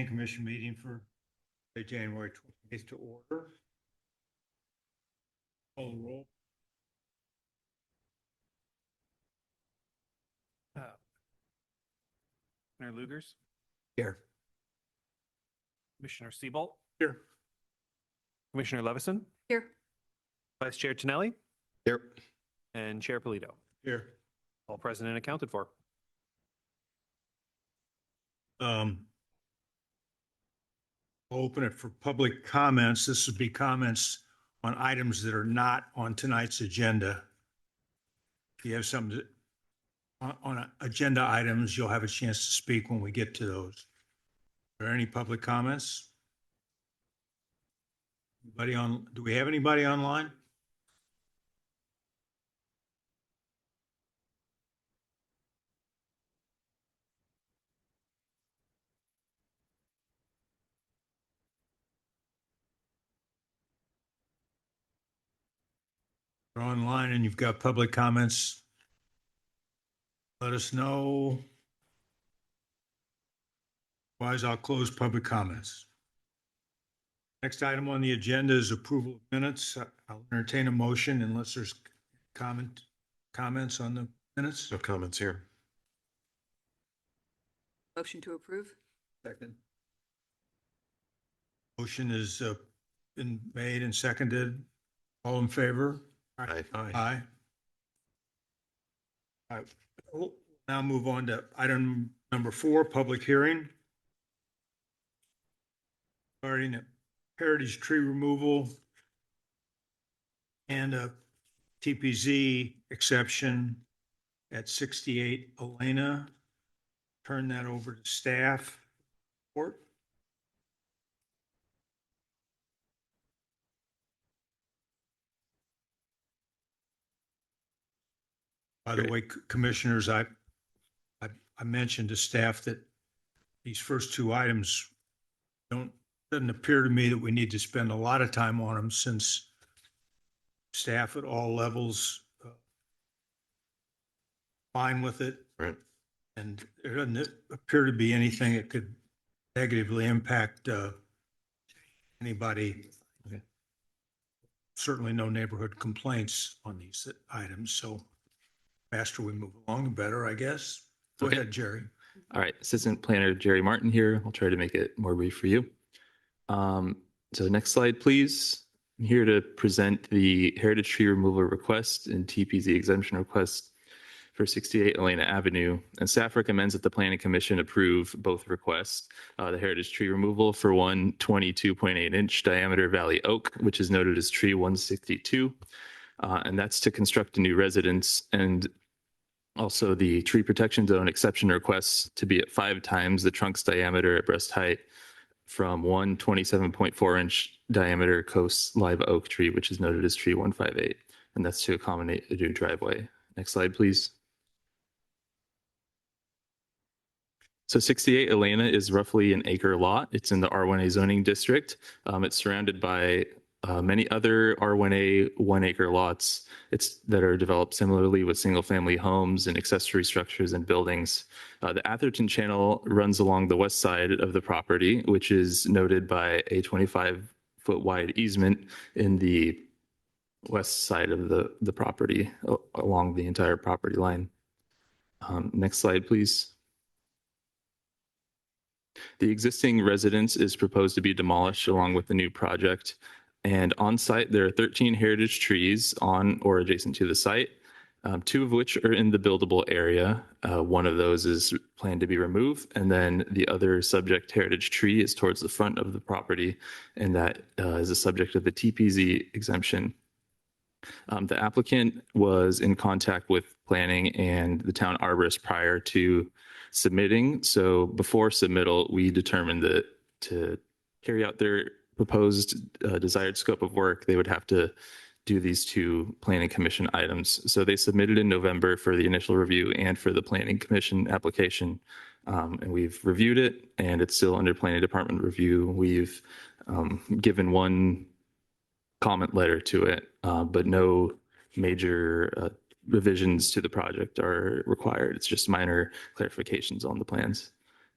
Planning Commission meeting for January 28th to order. Call the roll. Commissioner Lugers, Here. Commissioner Siebolt, Here. Commissioner Levison, Here. Vice Chair Tonelli, Here. and Chair Polito. Here. All present and accounted for. I'll open it for public comments. This would be comments on items that are not on tonight's agenda. If you have something on agenda items, you'll have a chance to speak when we get to those. Are there any public comments? Do we have anybody online? You're online and you've got public comments, let us know. Otherwise, I'll close public comments. Next item on the agenda is approval of minutes. I'll entertain a motion unless there's comments on the minutes. No comments here. Motion to approve? Second. Motion is been made and seconded. All in favor? Aye. Aye. All right, we'll now move on to item number 4, public hearing. Regarding a heritage tree removal and a TPZ exception at 68 Elena. Turn that over to staff. Report. By the way, commissioners, I mentioned to staff that these first 2 items doesn't appear to me that we need to spend a lot of time on them, since staff at all levels fine with it. Right. And there doesn't appear to be anything that could negatively impact anybody. Okay. Certainly no neighborhood complaints on these items. So faster we move along, the better, I guess. Go Okay. ahead, Jerry. All right, Assistant Planner Jerry Martin here. I'll try to make it more brief for you. So next slide, please. I'm here to present the heritage tree removal request and TPZ exemption request for 68 Elena Avenue. And staff recommends that the Planning Commission approve both requests. The heritage tree removal for one 22.8-inch diameter valley oak, which is noted as tree 162. And that's to construct a new residence, and also the tree protection zone exception requests to be at 5 times the trunk's diameter at breast height from one 27.4-inch diameter coast live oak tree, which is noted as tree 158. And that's to accommodate a new driveway. Next slide, please. So 68 Elena is roughly an acre lot. It's in the R1A zoning district. It's surrounded by many other R1A 1 acre lots that are developed similarly with single family homes and accessory structures and buildings. The Atherton Channel runs along the west side of the property, which is noted by a 25-foot wide easement in the west side of the property along the entire property line. Next slide, please. The existing residence is proposed to be demolished along with the new project. And on site, there are 13 heritage trees on or adjacent to the site, 2 of which are in the buildable area. One of those is planned to be removed, and then the other subject heritage tree is towards the front of the property, and that is a subject of the TPZ exemption. The applicant was in contact with planning and the town arborist prior to submitting. So before submittal, we determined that to carry out their proposed desired scope of work, they would have to do these 2 planning commission items. So they submitted in November for the initial review and for the planning commission application. And we've reviewed it, and it's still under planning department review. We've given 1 comment letter to it, but no major revisions to the project are required. It's just minor clarifications on the plans.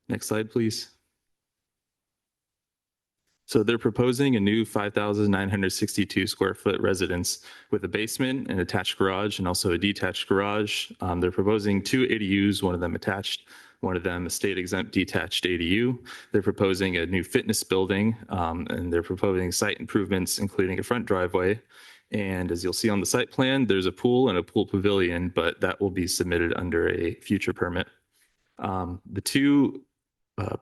Next slide, please. So they're proposing a new 5,962 square foot residence with a basement, an attached garage, and also a detached garage. They're proposing two ADUs, one of them attached, one of them a state exempt detached ADU. They're proposing a new fitness building, and they're proposing site improvements, including a front driveway. And as you'll see on the site plan, there's a pool and a pool pavilion, but that will be submitted under a future permit. The two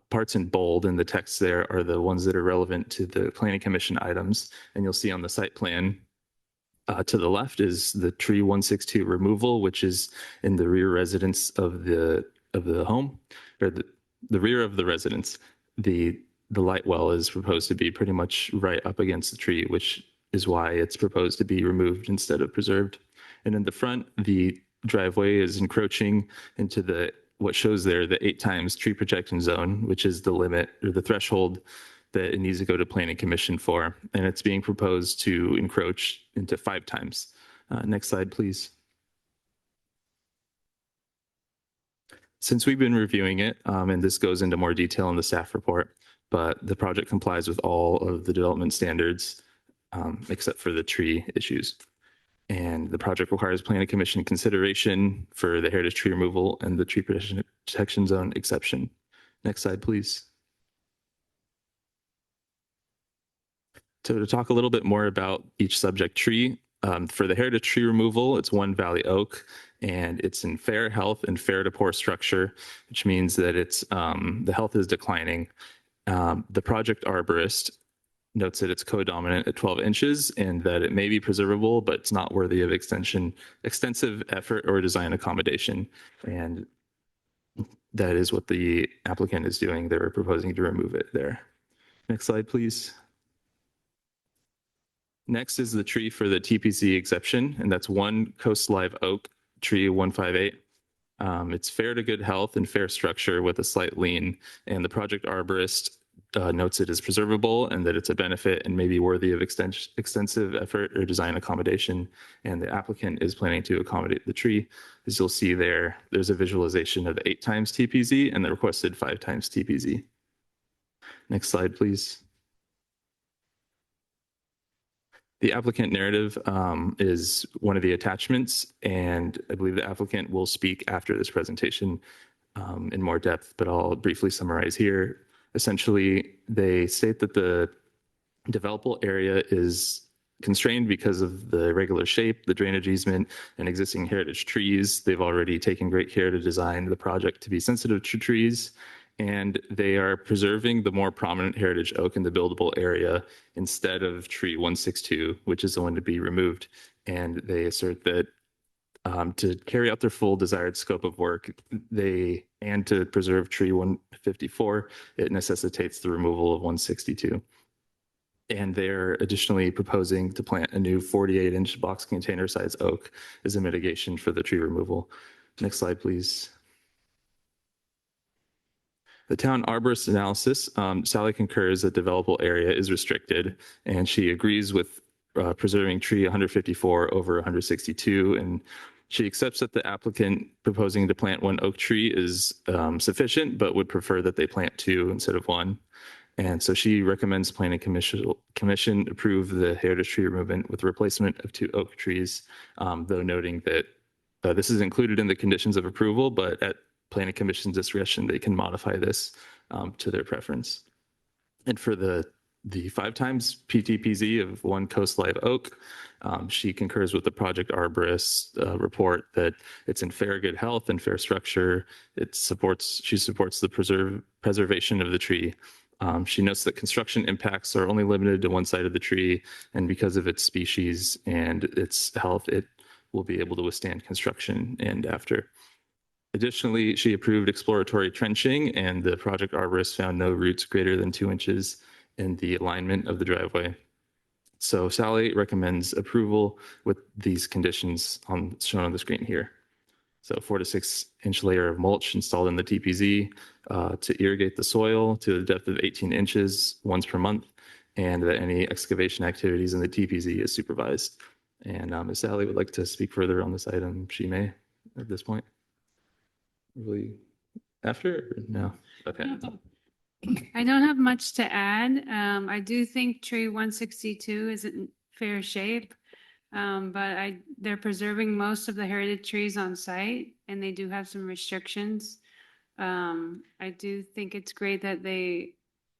parts in bold in the text there are the ones that are relevant to the planning commission items. And you'll see on the site plan to the left is the tree 162 removal, which is in the rear residence of the home, or the rear of the residence. The light well is proposed to be pretty much right up against the tree, which is why it's proposed to be removed instead of preserved. And in the front, the driveway is encroaching into the what shows there the 8 times tree protection zone, which is the limit or the threshold that it needs to go to planning commission for. And it's being proposed to encroach into 5 times. Next slide, please. Since we've been reviewing it, and this goes into more detail in the staff report, but the project complies with all of the development standards except for the tree issues. And the project requires planning commission consideration for the heritage tree removal and the tree protection zone exception. Next slide, please. So to talk a little bit more about each subject tree, for the heritage tree removal, it's one valley oak, and it's in fair health and fair to poor structure, which means that it's the health is declining. The project arborist notes that it's codominant at 12 inches and that it may be preservable, but it's not worthy of extensive effort or design accommodation. And that is what the applicant is doing. They were proposing to remove it there. Next slide, please. Next is the tree for the TPZ exception, and that's one coast live oak, tree 158. It's fair to good health and fair structure with a slight lean, and the project arborist notes it is preservable and that it's a benefit and may be worthy of extensive effort or design accommodation. And the applicant is planning to accommodate the tree. As you'll see there, there's a visualization of the 8 times TPZ and the requested 5 times TPZ. Next slide, please. The applicant narrative is one of the attachments, and I believe the applicant will speak after this presentation in more depth, but I'll briefly summarize here. Essentially, they state that the developable area is constrained because of the irregular shape, the drainage easement, and existing heritage trees. They've already taken great care to design the project to be sensitive to trees, and they are preserving the more prominent heritage oak in the buildable area instead of tree 162, which is the one to be removed. And they assert that to carry out their full desired scope of work, and to preserve tree 154, it necessitates the removal of 162. And they're additionally proposing to plant a new 48-inch box container size oak as a mitigation for the tree removal. Next slide, please. The town arborist analysis, Sally concurs that developable area is restricted, and she agrees with preserving tree 154 over 162, and she accepts that the applicant proposing to plant 1 oak tree is sufficient, but would prefer that they plant 2 instead of 1. And so she recommends planning commission approve the heritage tree removal with replacement of 2 oak trees, though noting that this is included in the conditions of approval, but at planning commission's discretion, they can modify this to their preference. And for the 5 times PTPZ of 1 coast live oak, she concurs with the project arborist report that it's in fair good health and fair structure. She supports the preservation of the tree. She notes that construction impacts are only limited to one side of the tree, and because of its species and its health, it will be able to withstand construction and after. Additionally, she approved exploratory trenching, and the project arborist found no roots greater than 2 inches in the alignment of the driveway. So Sally recommends approval with these conditions shown on the screen here. So 4 to 6 inch layer of mulch installed in the TPZ to irrigate the soil to the depth of 18 inches once per month, and that any excavation activities in the TPZ is supervised. And if Sally would like to speak further on this item, she may at this point. Really after? No. Okay. I don't have much to add. I do think tree 162 is in fair shape. But they're preserving most of the heritage trees on site and they do have some restrictions. I do think it's great that they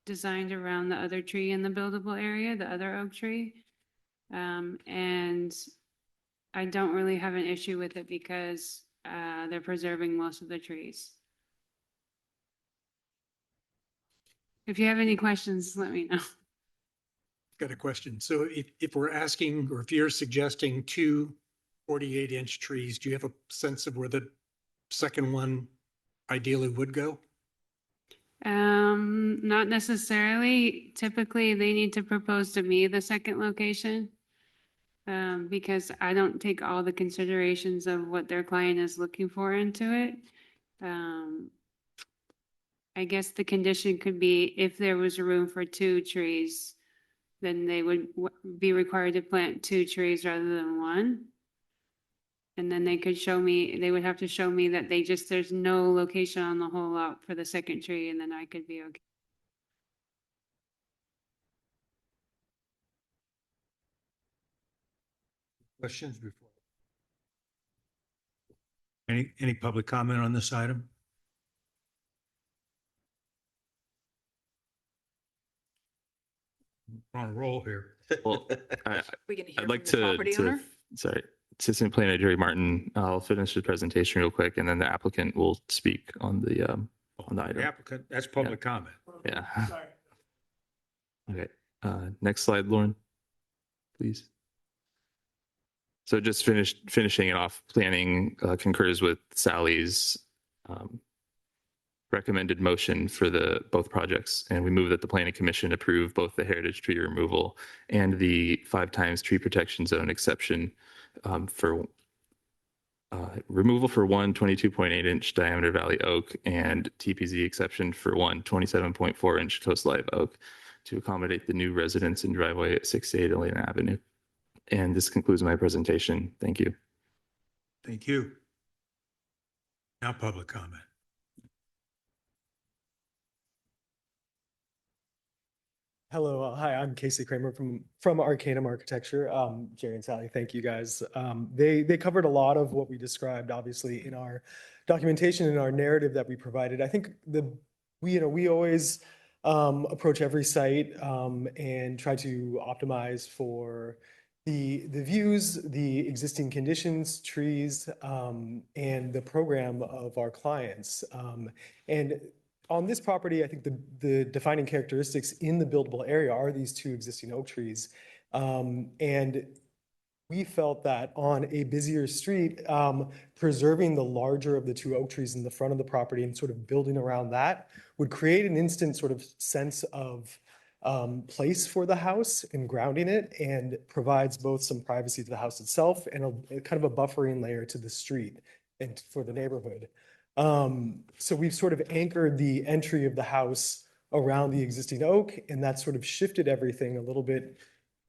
designed around the other tree in the buildable area, the other oak tree. And I don't really have an issue with it because, they're preserving most of the trees. If you have any questions, let me know. Got a question. So if we're asking, or if you're suggesting two 48-inch trees, do you have a sense of where the second one ideally would go? Not necessarily. Typically, they need to propose to me the second location. Because I don't take all the considerations of what their client is looking for into it. I guess the condition could be if there was room for two trees, then they would be required to plant two trees rather than one. And then they could show me, they would have to show me that there's no location on the whole lot for the second tree, and then I could be okay. Questions before? Any public comment on this item? We're on a roll here. Well, We can hear I'd like from the property owner. sorry, Assistant Planner Jerry Martin, I'll finish the presentation real quick and then the applicant will speak on the The item. applicant, that's public comment. Yeah. Okay, next slide, Lauren, please. So just finishing it off, planning concurs with Sally's recommended motion for both projects. And we move that the planning commission approve both the heritage tree removal and the 5 times tree protection zone exception for removal for one 22.8 inch diameter valley oak and TPZ exception for one 27.4 inch coast live oak to accommodate the new residence and driveway at 68 Elena Avenue. And this concludes my presentation. Thank you. Thank you. Now public comment. Hello, hi, I'm Casey Kramer from Arcanum Architecture. Jerry and Sally, thank you guys. They covered a lot of what we described, obviously, in our documentation and our narrative that we provided. I think we always approach every site and try to optimize for the views, the existing conditions, trees, and the program of our clients. And on this property, I think the defining characteristics in the buildable area are these two existing oak trees. And we felt that on a busier street, preserving the larger of the two oak trees in the front of the property and sort of building around that would create an instant sort of sense of place for the house and grounding it, and provides both some privacy to the house itself and a kind of a buffering layer to the street and for the neighborhood. So we've sort of anchored the entry of the house around the existing oak, and that sort of shifted everything a little bit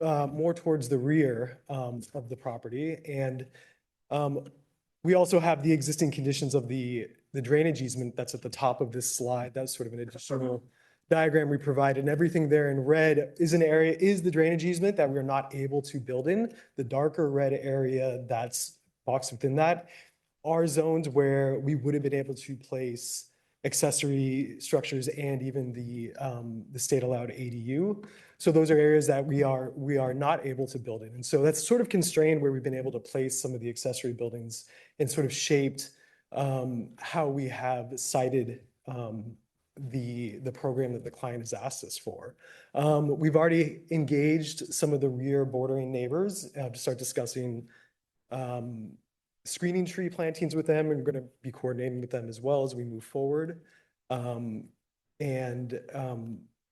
more towards the rear of the property. And we also have the existing conditions of the drainage easement that's at the top of this slide. That's sort of an additional diagram we provided, and everything there in red is the drainage easement that we're not able to build in. The darker red area that's boxed within that are zones where we would have been able to place accessory structures and even the state allowed ADU. So those are areas that we are not able to build in. And so that's sort of constrained where we've been able to place some of the accessory buildings and sort of shaped how we have cited the program that the client has asked us for. We've already engaged some of the rear bordering neighbors to start discussing screening tree plantings with them, and we're going to be coordinating with them as well as we move forward.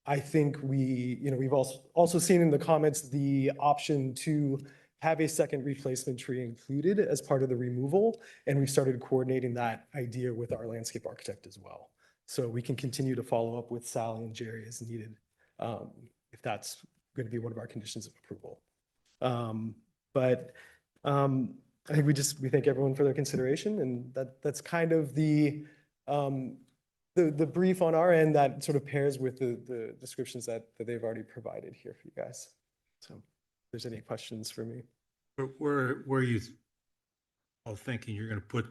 I think we've also seen in the comments the option to have a second replacement tree included as part of the removal, and we've started coordinating that idea with our landscape architect as well. So we can continue to follow up with Sally and Jerry as needed, if that's going to be one of our conditions of approval. I think we thank everyone for their consideration, and that's kind of the the brief on our end that sort of pairs with the descriptions that they've already provided here for you guys. So if there's any questions for me. Where are you all thinking you're going to put at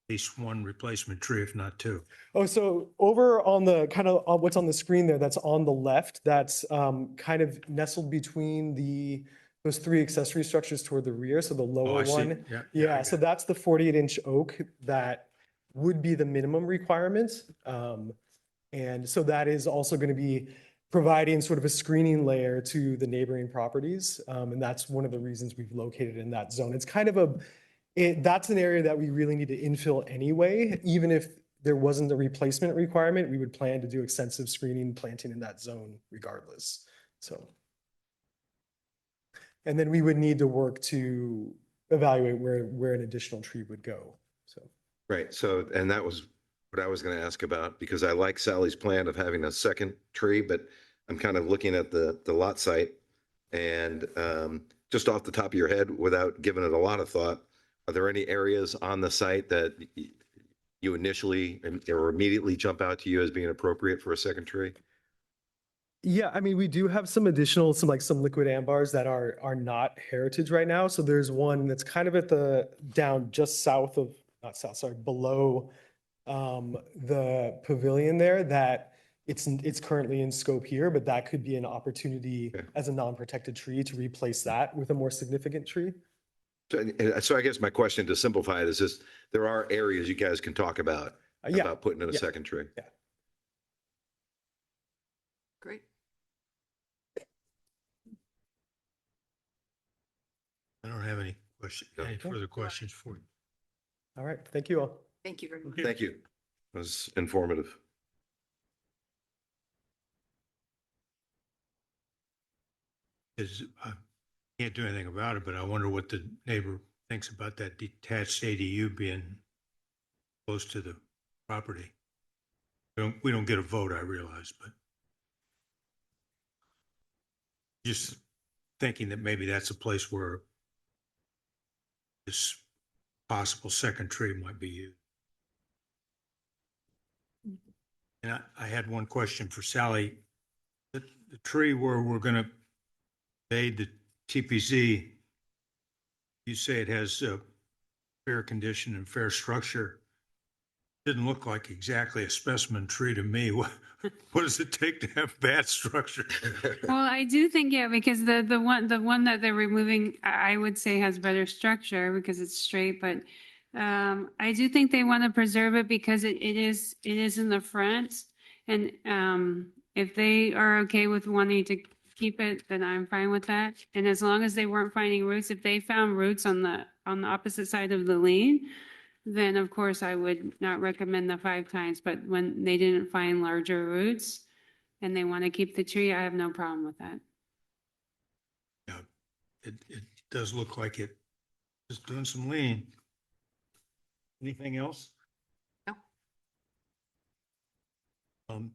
least one replacement tree, if not two? Oh, so over on the kind of what's on the screen there, that's on the left, that's kind of nestled between those three accessory structures toward the rear. So the Oh, lower I see. one. Yeah. Yeah, I so got it. that's the 48-inch oak that would be the minimum requirement. And so that is also going to be providing sort of a screening layer to the neighboring properties. And that's one of the reasons we've located in that zone. It's kind of that's an area that we really need to infill anyway. Even if there wasn't a replacement requirement, we would plan to do extensive screening, planting in that zone regardless. So. And then we would need to work to evaluate where an additional tree would go. So. Right. So, and that was what I was going to ask about, because I like Sally's plan of having a second tree, but I'm kind of looking at the lot site and just off the top of your head, without giving it a lot of thought, are there any areas on the site that you initially or immediately jump out to you as being appropriate for a second tree? Yeah, I mean, we do have some additional, some liquid ambars that are not heritage right now. So there's one that's kind of at down just south of, not south, sorry, below the pavilion there that it's currently in scope here, but that could be an opportunity Okay. as a non-protected tree to replace that with a more significant tree. So I guess my question, to simplify it, is just, there are areas you guys can talk about, Yeah, about putting in a yeah. second tree. Great. I don't have any question, No. any further questions for you. All right, thank you all. Thank you very much. Thank you. It was informative. Is, I can't do anything about it, but I wonder what the neighbor thinks about that detached ADU being close to the property. We don't get a vote, I realize, but just thinking that maybe that's a place where this possible second tree might be used. And I had one question for Sally. The tree where we're gonna aid the TPZ, you say it has a fair condition and fair structure. Didn't look like exactly a specimen tree to me. What does it take to have bad structure? Well, I do think, yeah, because the one that they're removing, I would say has better structure because it's straight, but I do think they want to preserve it because it is in the front. And if they are okay with wanting to keep it, then I'm fine with that. And as long as they weren't finding roots, if they found roots on the opposite side of the lane, then of course I would not recommend the 5 times. But when they didn't find larger roots and they want to keep the tree, I have no problem with that. Yeah, it does look like it is doing some lean. Anything else? No.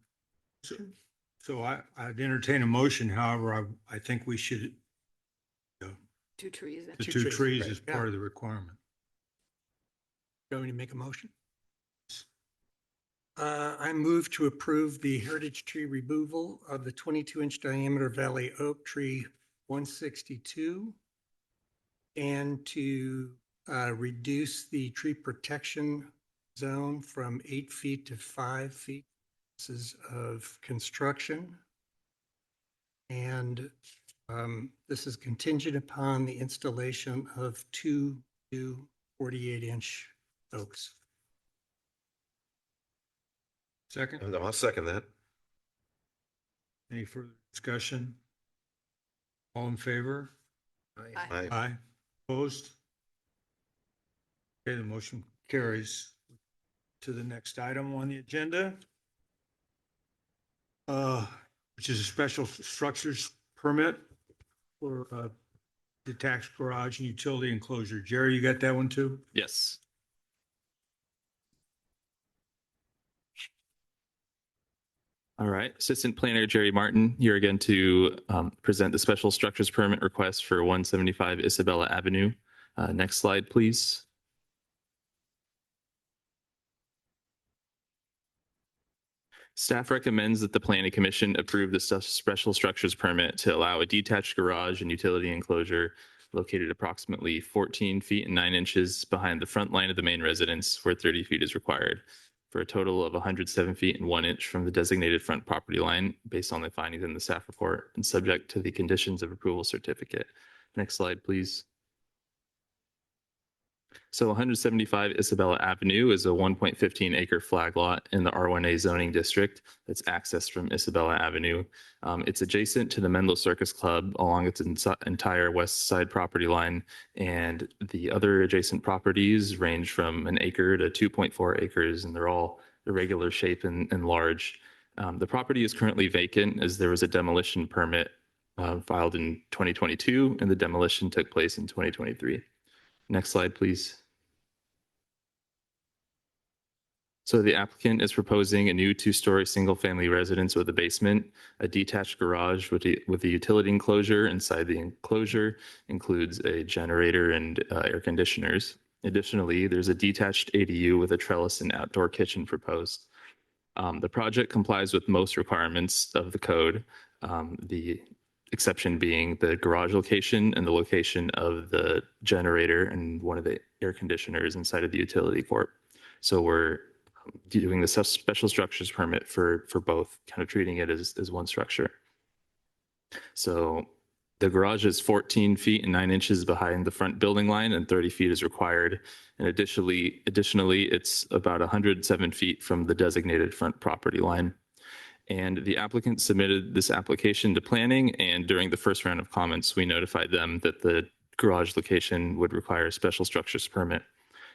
So I'd entertain a motion. However, I think we should, 2 trees. the Two two trees, trees right, is yeah. part of the requirement. Going to make a motion? I move to approve the heritage tree removal of the 22-inch diameter Valley Oak Tree 162 and to reduce the tree protection zone from 8 feet to 5 feet. This is of construction. And this is contingent upon the installation of 2 new 48-inch oaks. Second, I'll second that. any further discussion? All in favor? Aye. Aye. Opposed? Okay, the motion carries to the next item on the agenda, which is a special structures permit for detached garage and utility enclosure. Jerry, you got that one too? Yes. All right, Assistant Planner Jerry Martin here again to present the special structures permit request for 175 Isabella Avenue. Next slide, please. Staff recommends that the planning commission approve the special structures permit to allow a detached garage and utility enclosure located approximately 14 feet and 9 inches behind the front line of the main residence where 30 feet is required, for a total of 107 feet and 1 inch from the designated front property line based on the findings in the staff report and subject to the conditions of approval certificate. Next slide, please. So 175 Isabella Avenue is a 1.15 acre flag lot in the R1A zoning district that's accessed from Isabella Avenue. It's adjacent to the Menlo Circus Club along its entire west side property line, and the other adjacent properties range from an acre to 2.4 acres, and they're all irregular shape and large. The property is currently vacant as there was a demolition permit filed in 2022, and the demolition took place in 2023. Next slide, please. So the applicant is proposing a new two-story single-family residence with a basement. A detached garage with a utility enclosure. Inside the enclosure includes a generator and air conditioners. Additionally, there's a detached ADU with a trellis and outdoor kitchen proposed. The project complies with most requirements of the code, the exception being the garage location and the location of the generator and one of the air conditioners inside of the utility court. So we're doing the special structures permit for both, kind of treating it as one structure. So the garage is 14 feet and 9 inches behind the front building line, and 30 feet is required. And additionally, it's about 107 feet from the designated front property line. And the applicant submitted this application to planning, and during the first round of comments, we notified them that the garage location would require a special structures permit.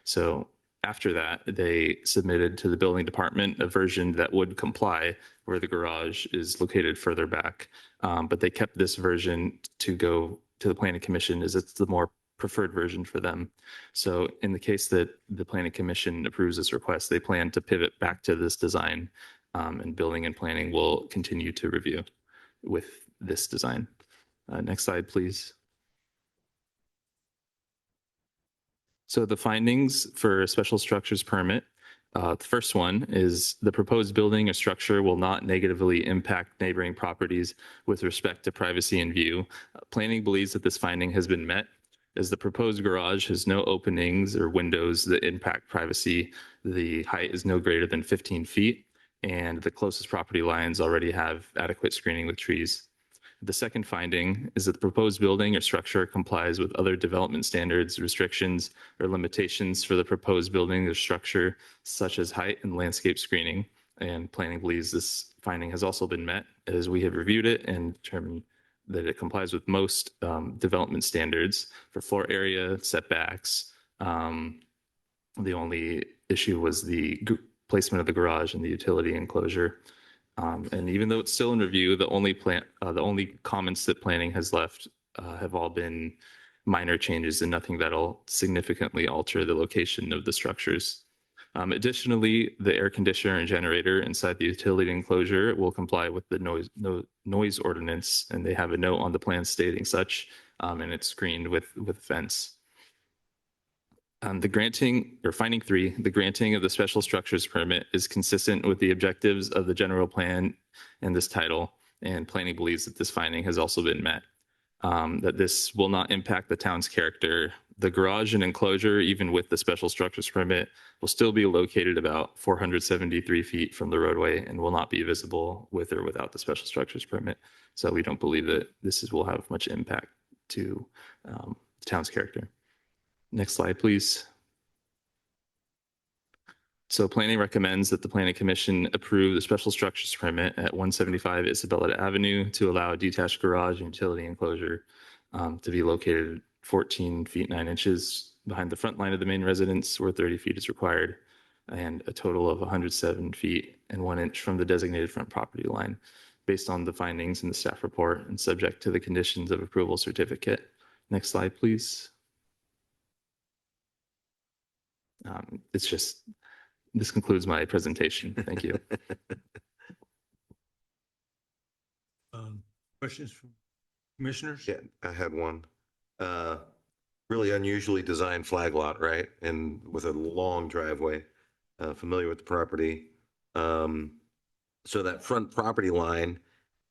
So after that, they submitted to the building department a version that would comply where the garage is located further back. But they kept this version to go to the planning commission as it's the more preferred version for them. So in the case that the planning commission approves this request, they plan to pivot back to this design, and building and planning will continue to review with this design. Next slide, please. So the findings for a special structures permit, the first one is the proposed building or structure will not negatively impact neighboring properties with respect to privacy and view. Planning believes that this finding has been met as the proposed garage has no openings or windows that impact privacy. The height is no greater than 15 feet, and the closest property lines already have adequate screening with trees. The second finding is that the proposed building or structure complies with other development standards, restrictions, or limitations for the proposed building or structure, such as height and landscape screening. And planning believes this finding has also been met as we have reviewed it and determined that it complies with most development standards for floor area, setbacks. The only issue was the placement of the garage and the utility enclosure. And even though it's still in review, the only comments that planning has left have all been minor changes and nothing that'll significantly alter the location of the structures. Additionally, the air conditioner and generator inside the utility enclosure will comply with the noise ordinance, and they have a note on the plan stating such, and it's screened with fence. The granting, or finding 3, the granting of the special structures permit is consistent with the objectives of the general plan and this title, and planning believes that this finding has also been met. That this will not impact the town's character. The garage and enclosure, even with the special structures permit, will still be located about 473 feet from the roadway and will not be visible with or without the special structures permit. So we don't believe that this will have much impact to the town's character. Next slide, please. So planning recommends that the planning commission approve the special structures permit at 175 Isabella Avenue to allow a detached garage and utility enclosure to be located 14 feet 9 inches behind the front line of the main residence where 30 feet is required, and a total of 107 feet and 1 inch from the designated front property line based on the findings in the staff report and subject to the conditions of approval certificate. Next slide, please. This concludes my presentation. Thank you. Questions from commissioners? Yeah, I had one. Really unusually designed flag lot, right? And with a long driveway, familiar with the property. So that front property line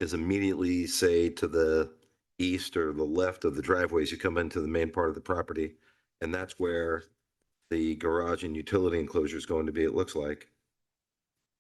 is immediately, say, to the east or the left of the driveways. You come into the main part of the property, and that's where the garage and utility enclosure is going to be, it looks like.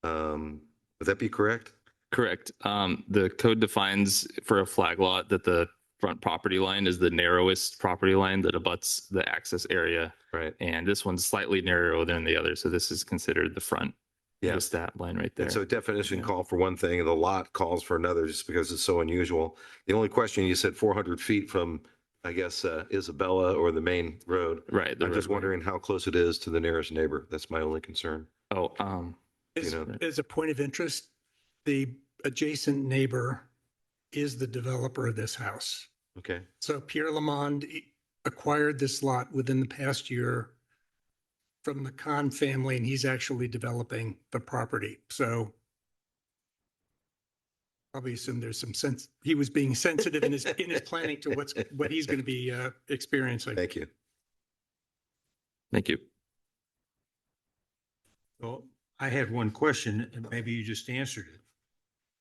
Would that be correct? Correct. The code defines for a flag lot that the front property line is the narrowest property line that abuts the access area. Right. And this one's slightly narrower than the other. So this is considered the front. Yeah. The stat line right there. And so definition Yeah. call for one thing, and the lot calls for another, just because it's so unusual. The only question, you said 400 feet from, I guess, Isabella or the main road. Right. the I'm just roadway. wondering how close it is to the nearest neighbor. That's my only concern. Oh, You know, As a point of interest, the adjacent neighbor is the developer of this house. okay. So Pierre Lamond acquired this lot within the past year from the Khan family, and he's actually developing the property. So probably assume there's some sense, he was being sensitive in his planning to what he's going to be experiencing. Thank you. thank you. Well, I had one question and maybe you just answered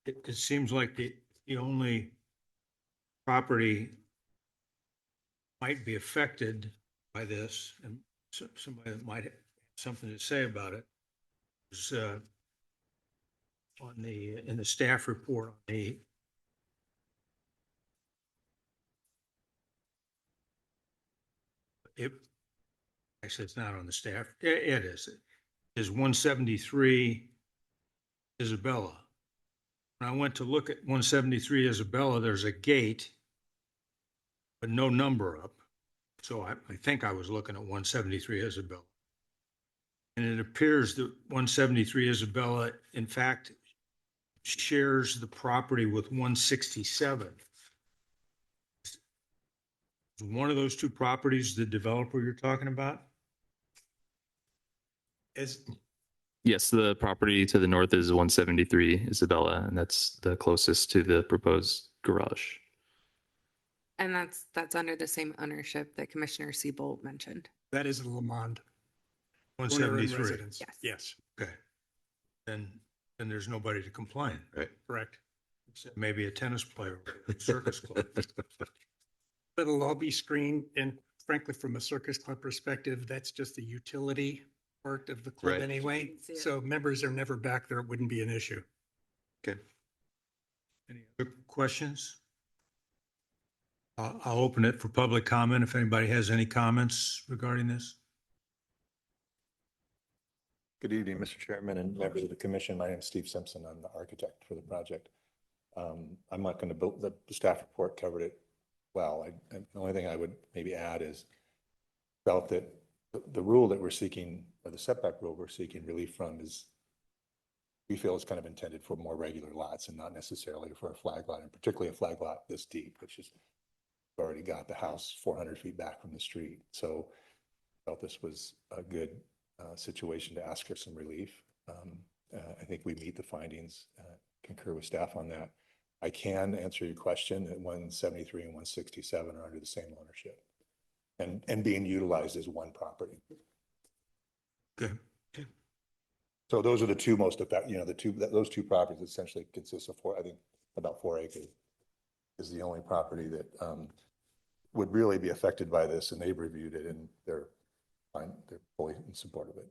it. It seems like the only property might be affected by this, and somebody that might have something to say about it is in the staff report on actually, it's not on the staff. It is. It is 173 Isabella. When I went to look at 173 Isabella, there's a gate, but no number up. So I think I was looking at 173 Isabella. And it appears that 173 Isabella, in fact, shares the property with 167. Is one of those two properties the developer you're talking about? Yes, the property to the north is 173 Isabella, and that's the closest to the proposed garage. And that's under the same ownership that Commissioner Siebold mentioned. That is the Lamond. 173. Residence. Yes. Yes, Okay. Then there's nobody to complain. Right. correct. Except maybe a tennis player, or a circus club. But it'll all be screened, and frankly, from a circus club perspective, that's just the utility part of the club Right. anyway. See it. So members are never back there. It wouldn't be an issue. Okay. Any other questions? I'll open it for public comment if anybody has any comments regarding this. Good evening, Mr. Chairman and members of the commission. My name is Steve Simpson. I'm the architect for the project. I'm not going to build, the staff report covered it well. The only thing I would maybe add is felt that the rule that we're seeking, or the setback rule we're seeking relief from is, we feel is kind of intended for more regular lots and not necessarily for a flag lot, and particularly a flag lot this deep, which is already got the house 400 feet back from the street. So felt this was a good situation to ask for some relief. I think we meet the findings, concur with staff on that. I can answer your question that 173 and 167 are under the same ownership and being utilized as one property. Okay. So those are the two most effective, those two properties essentially consist of I think about 4 acres is the only property that would really be affected by this, and they've reviewed it and they're fine, they're fully in support of it.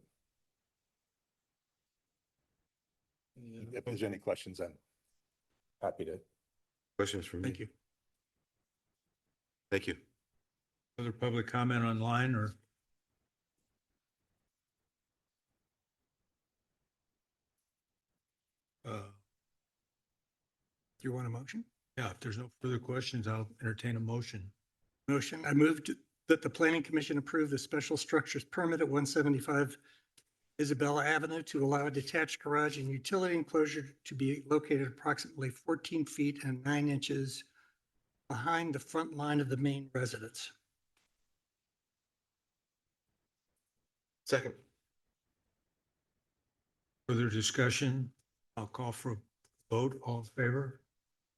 If there's any questions, I'm happy to. Questions from me? Thank you. Thank you. Other public comment online or? Do you want a motion? Yeah, if there's no further questions, I'll entertain a motion. Motion, I moved that the planning commission approve the special structures permit at 175 Isabella Avenue to allow a detached garage and utility enclosure to be located approximately 14 feet and 9 inches behind the front line of the main residence. Second. Further discussion? I'll call for a vote. All in favor?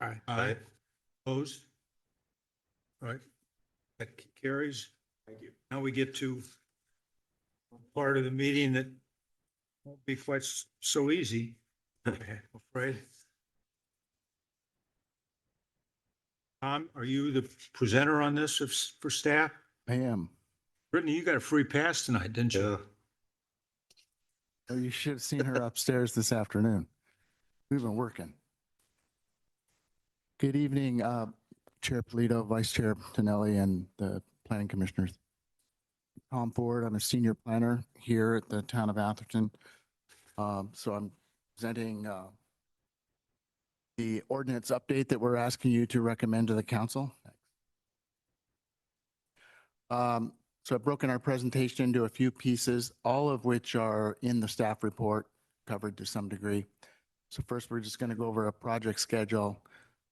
Aye. Aye. Opposed? All right. That carries. Thank you. Now we get to part of the meeting that won't be quite so easy. Okay, Afraid? Tom, are you the presenter on this for staff? I am. Brittany, you got a free pass tonight, didn't you? Yeah. Oh, you should have seen her upstairs this afternoon. We've been working. Good evening, Chair Polito, Vice Chair Tonelli, and the planning commissioners. Tom Ford, I'm a senior planner here at the town of Atherton. So I'm presenting the ordinance update that we're asking you to recommend to the council. So I've broken our presentation into a few pieces, all of which are in the staff report, covered to some degree. So first, we're just going to go over a project schedule.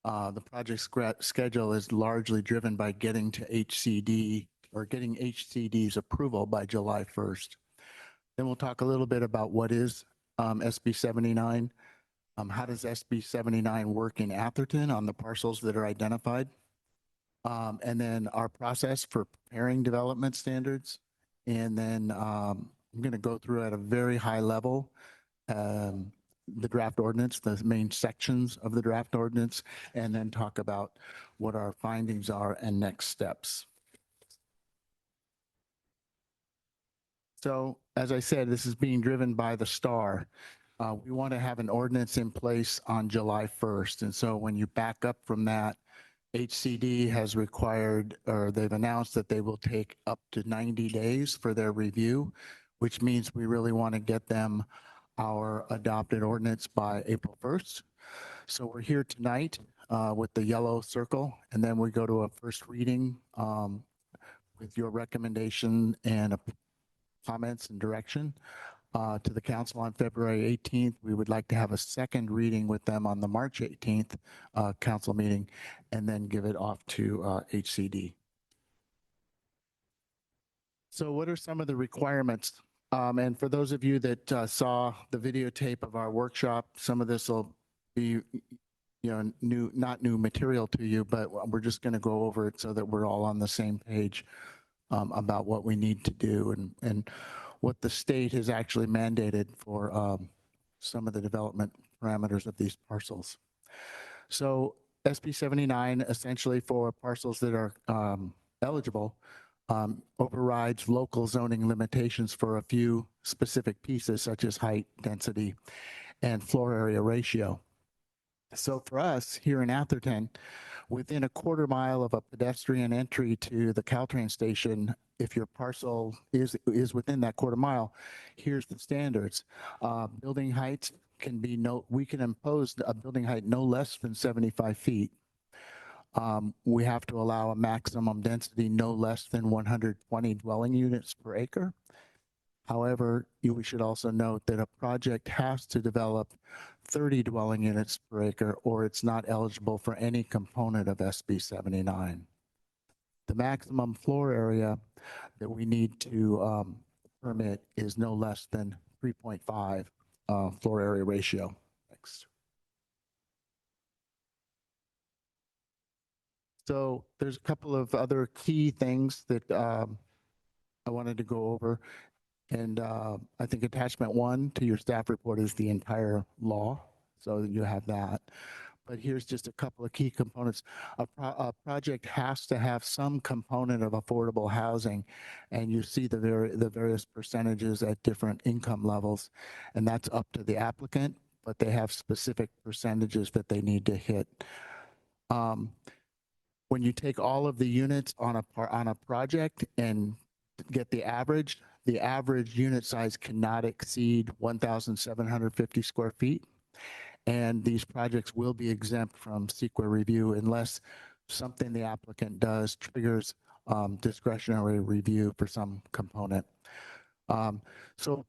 The project schedule is largely driven by getting to HCD or getting HCD's approval by July 1st. Then we'll talk a little bit about what is SB 79. How does SB 79 work in Atherton on the parcels that are identified? And then our process for preparing development standards. And then I'm going to go through at a very high level the draft ordinance, the main sections of the draft ordinance, and then talk about what our findings are and next steps. So as I said, this is being driven by the STAR. We want to have an ordinance in place on July 1st. And so when you back up from that, HCD has required, or they've announced that they will take up to 90 days for their review, which means we really want to get them our adopted ordinance by April 1st. So we're here tonight with the yellow circle, and then we go to a first reading with your recommendation and comments and direction to the council on February 18th. We would like to have a second reading with them on the March 18th council meeting, and then give it off to HCD. So what are some of the requirements? And for those of you that saw the videotape of our workshop, some of this will be, not new material to you, but we're just going to go over it so that we're all on the same page about what we need to do and what the state has actually mandated for some of the development parameters of these parcels. So SB 79, essentially for parcels that are eligible, overrides local zoning limitations for a few specific pieces such as height, density, and floor area ratio. So for us here in Atherton, within a quarter mile of a pedestrian entry to the Caltrain station, if your parcel is within that quarter mile, here's the standards. Building heights can be we can impose a building height no less than 75 feet. We have to allow a maximum density no less than 120 dwelling units per acre. However, we should also note that a project has to develop 30 dwelling units per acre, or it's not eligible for any component of SB 79. The maximum floor area that we need to permit is no less than 3.5 floor area ratio. Next. So there's a couple of other key things that I wanted to go over. And I think attachment 1 to your staff report is the entire law. So you have that. But here's just a couple of key components. A project has to have some component of affordable housing. And you see the various percentages at different income levels. And that's up to the applicant, but they have specific percentages that they need to hit. When you take all of the units on a project and get the average unit size cannot exceed 1,750 square feet. And these projects will be exempt from CEQA review unless something the applicant does triggers discretionary review for some component. So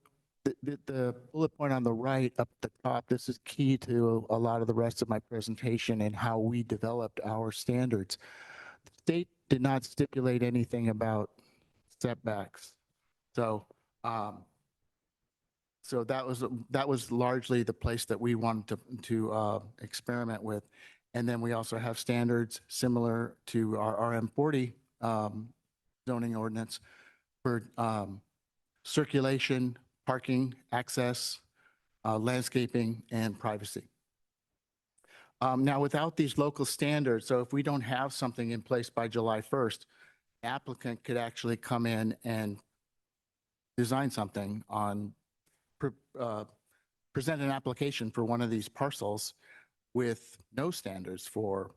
the bullet point on the right up at the top, this is key to a lot of the rest of my presentation and how we developed our standards. The state did not stipulate anything about setbacks. So that was largely the place that we wanted to experiment with. And then we also have standards similar to our RM40 zoning ordinance for circulation, parking, access, landscaping, and privacy. Now, without these local standards, so if we don't have something in place by July 1st, applicant could actually come in and design something present an application for one of these parcels with no standards for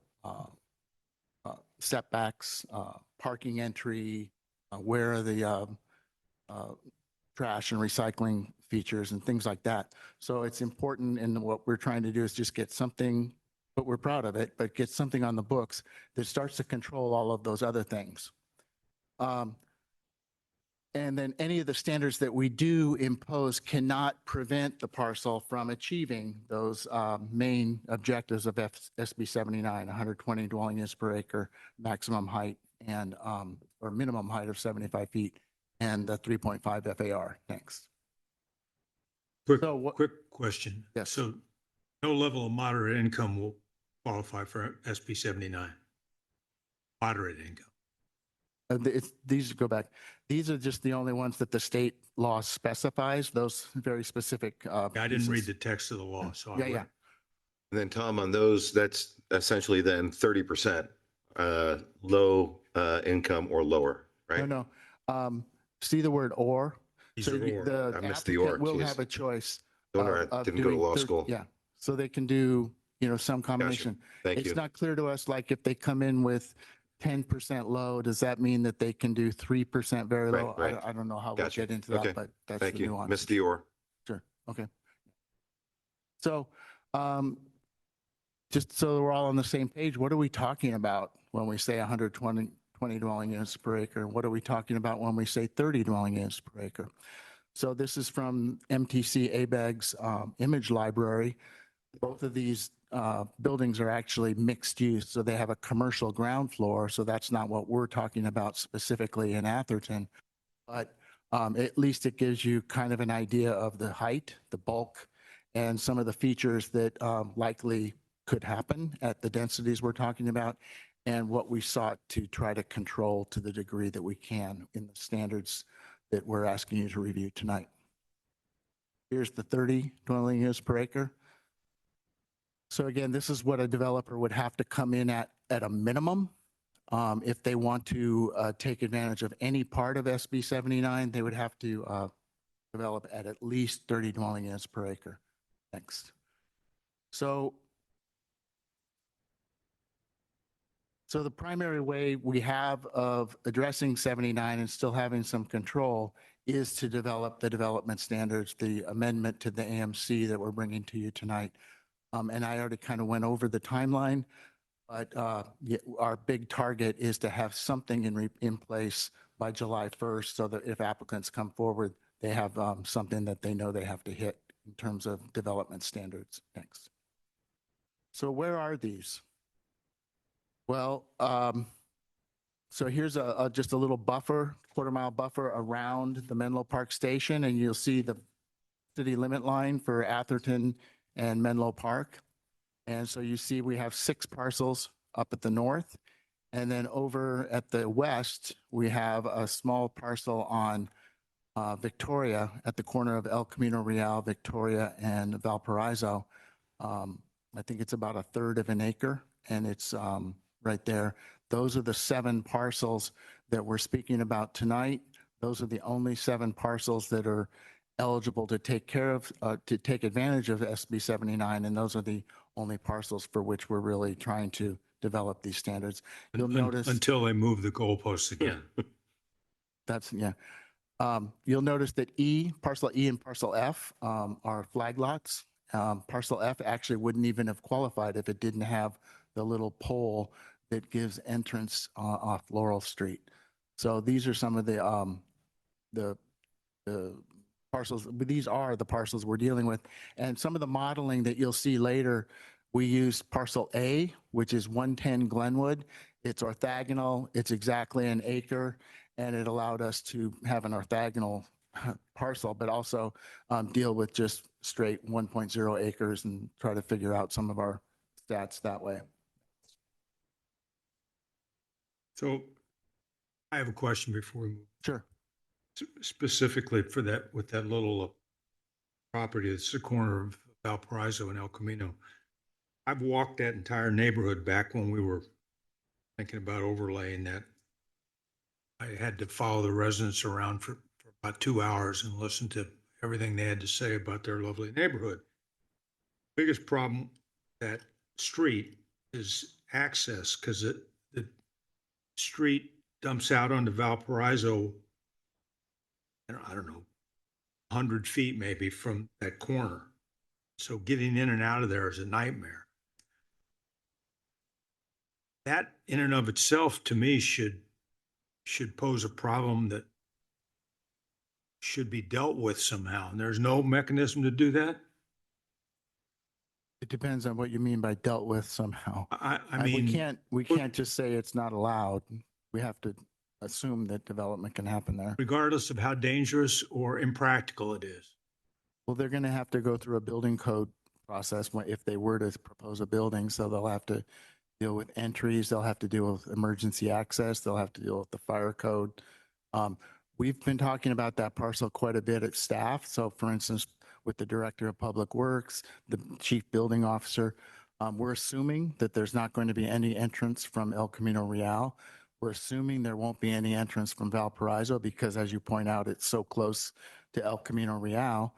setbacks, parking entry, where are the trash and recycling features and things like that. So it's important, and what we're trying to do is just get something, but we're proud of it, but get something on the books that starts to control all of those other things. And then any of the standards that we do impose cannot prevent the parcel from achieving those main objectives of SB 79, 120 dwelling units per acre, maximum height and or minimum height of 75 feet, and the 3.5 FAR. Thanks. Quick, So what- quick question. Yes. So no level of moderate income will qualify for SB 79? Moderate income. These go back. These are just the only ones that the state law specifies, those very specific. I didn't read pieces. the text of the law, so. I Yeah, yeah. wouldn't- And then Tom, on those, that's essentially then 30% low income or lower, right? No, no. See the word or? These So are or. the I missed the applicant or, will geez. have a choice. No wonder of- I of didn't go to doing law thir- school. Yeah, so they can do, some combination. Thank It's you. not clear to us, like if they come in with 10% low, does that mean that they can do 3% very Right, low? right. I don't know how we'll Gotcha. get into Okay. that, but that's Thank the you. nuance. Missed the or. Sure, okay. So, just so we're all on the same page, what are we talking about when we say 120 dwelling units per acre? What are we talking about when we say 30 dwelling units per acre? So this is from MTC ABEG's image library. Both of these buildings are actually mixed use, so they have a commercial ground floor, so that's not what we're talking about specifically in Atherton. But at least it gives you kind of an idea of the height, the bulk, and some of the features that likely could happen at the densities we're talking about, and what we sought to try to control to the degree that we can in the standards that we're asking you to review tonight. Here's the 30 dwelling units per acre. So again, this is what a developer would have to come in at a minimum. If they want to take advantage of any part of SB 79, they would have to develop at least 30 dwelling units per acre. Next. So the primary way we have of addressing 79 and still having some control is to develop the development standards, the amendment to the AMC that we're bringing to you tonight. And I already kind of went over the timeline, but our big target is to have something in place by July 1st so that if applicants come forward, they have something that they know they have to hit in terms of development standards. Thanks. So where are these? Well, so here's just a little buffer, quarter-mile buffer around the Menlo Park Station, and you'll see the city limit line for Atherton and Menlo Park. And so you see we have 6 parcels up at the north. And then over at the west, we have a small parcel on Victoria at the corner of El Camino Real, Victoria, and Valparaiso. I think it's about 1/3 of an acre, and it's right there. Those are the 7 parcels that we're speaking about tonight. Those are the only 7 parcels that are eligible to take advantage of SB 79, and those are the only parcels for which we're really trying to develop these standards. You'll notice Until they move the goalposts again. that's, yeah. You'll notice that parcel E and parcel F are flag lots. Parcel F actually wouldn't even have qualified if it didn't have the little pole that gives entrance off Laurel Street. So these are some of the parcels, these are the parcels we're dealing with. And some of the modeling that you'll see later, we use parcel A, which is 110 Glenwood. It's orthogonal, it's exactly an acre, and it allowed us to have an orthogonal parcel, but also deal with just straight 1.0 acres and try to figure out some of our stats that way. So I have a question before we move. Sure. Specifically for that, with that little property. It's the corner of Valparaiso and El Camino. I've walked that entire neighborhood back when we were thinking about overlaying that. I had to follow the residents around for about 2 hours and listen to everything they had to say about their lovely neighborhood. Biggest problem that street is access, because the street dumps out onto Valparaiso, and I don't know, 100 feet maybe from that corner. So getting in and out of there is a nightmare. That in and of itself, to me, should pose a problem that should be dealt with somehow. And there's no mechanism to do that? It depends on what you mean by dealt with somehow. I We mean, can't just say it's not allowed. We have to assume that development can happen there. regardless of how dangerous or impractical it is. Well, they're going to have to go through a building code process if they were to propose a building. So they'll have to deal with entries, they'll have to deal with emergency access, they'll have to deal with the fire code. We've been talking about that parcel quite a bit at staff. So for instance, with the Director of Public Works, the Chief Building Officer, we're assuming that there's not going to be any entrance from El Camino Real. We're assuming there won't be any entrance from Valparaiso because, as you point out, it's so close to El Camino Real.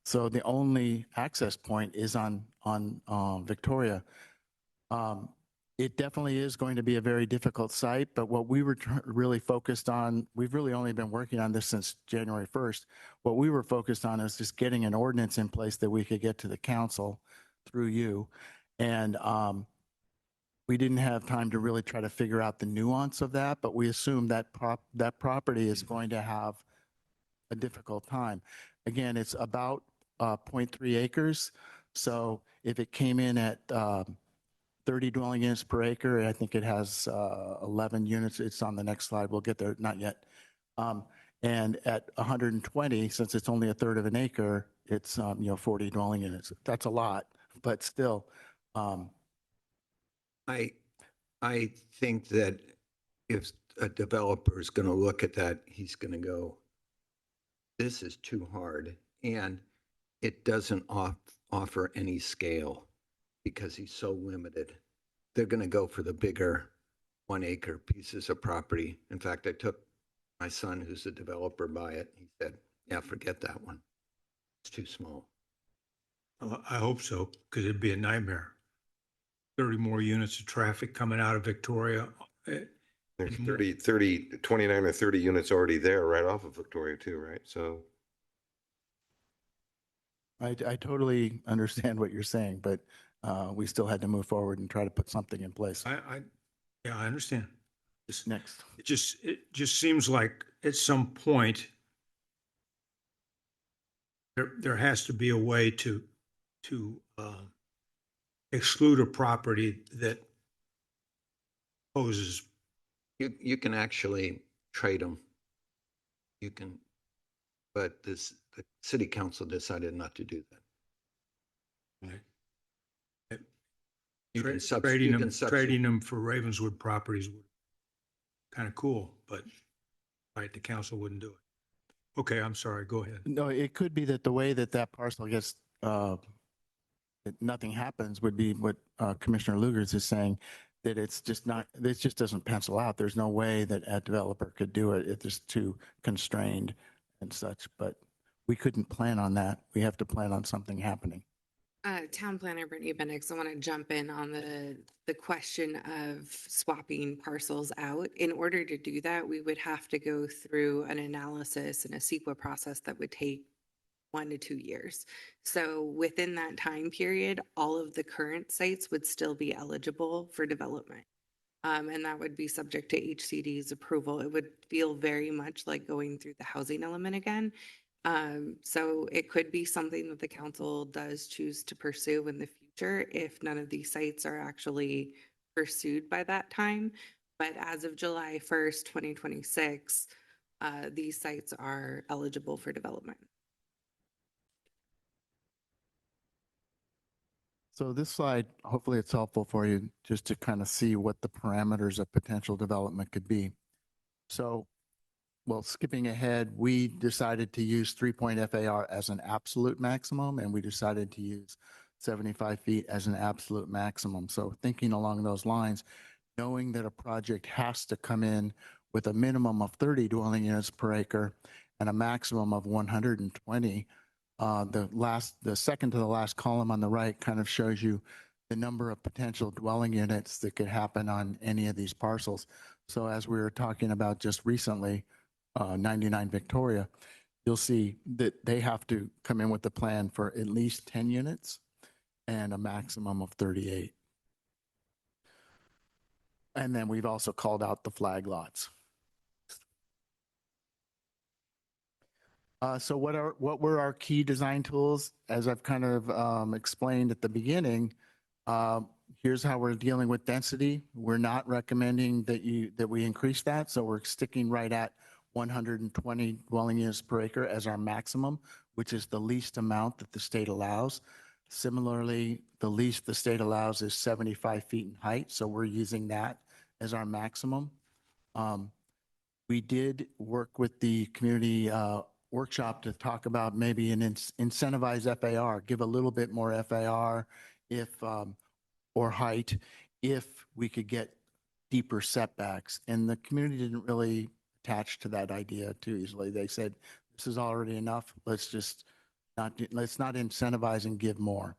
So the only access point is on Victoria. It definitely is going to be a very difficult site, but what we were really focused on, we've really only been working on this since January 1st. What we were focused on is just getting an ordinance in place that we could get to the council through you. And we didn't have time to really try to figure out the nuance of that, but we assume that that property is going to have a difficult time. Again, it's about 0.3 acres. So if it came in at 30 dwelling units per acre, I think it has 11 units. It's on the next slide. We'll get there, not yet. And at 120, since it's only a third of an acre, it's 40 dwelling units. That's a lot, but still. I think that if a developer is going to look at that, he's going to go, this is too hard. And it doesn't offer any scale because he's so limited. They're going to go for the bigger 1 acre pieces of property. In fact, I took my son, who's a developer, by it. He said, yeah, forget that one. It's too small. I hope so, because it'd be a nightmare. 30 more units of traffic coming out of Victoria. There's 29 or 30 units already there right off of Victoria too, right? So I totally understand what you're saying, but we still had to move forward and try to put something in place. Yeah, I understand. Next. It just seems like at some point there has to be a way to exclude a property that poses. You can actually trade them. You can, but the city council decided not to do that. Right. You can Trading them for Ravenswood properties would kind of cool, but right, the council wouldn't do it. Okay, I'm sorry, go ahead. No, it could be that the way that that parcel gets, that nothing happens would be what Commissioner Lugers is saying, that it's just not, this just doesn't pencil out. There's no way that a developer could do it. It's just too constrained and such, but we couldn't plan on that. We have to plan on something happening. Town Planner Brittany Bendix, I want to jump in on the question of swapping parcels out. In order to do that, we would have to go through an analysis and a CEQA process that would take 1 to 2 years. So within that time period, all of the current sites would still be eligible for development. And that would be subject to HCD's approval. It would feel very much like going through the housing element again. So it could be something that the council does choose to pursue in the future if none of these sites are actually pursued by that time. But as of July 1st, 2026, these sites are eligible for development. So this slide, hopefully it's helpful for you just to kind of see what the parameters of potential development could be. So well, skipping ahead, we decided to use 3-point FAR as an absolute maximum, and we decided to use 75 feet as an absolute maximum. So thinking along those lines, knowing that a project has to come in with a minimum of 30 dwelling units per acre and a maximum of 120, the second to the last column on the right kind of shows you the number of potential dwelling units that could happen on any of these parcels. So as we were talking about just recently, 99 Victoria, you'll see that they have to come in with a plan for at least 10 units and a maximum of 38. And then we've also called out the flag lots. So what were our key design tools? As I've kind of explained at the beginning, here's how we're dealing with density. We're not recommending that we increase that, so we're sticking right at 120 dwelling units per acre as our maximum, which is the least amount that the state allows. Similarly, the least the state allows is 75 feet in height, so we're using that as our maximum. We did work with the community workshop to talk about maybe an incentivize FAR, give a little bit more FAR if or height if we could get deeper setbacks. And the community didn't really attach to that idea too easily. They said, this is already enough. Let's not incentivize and give more.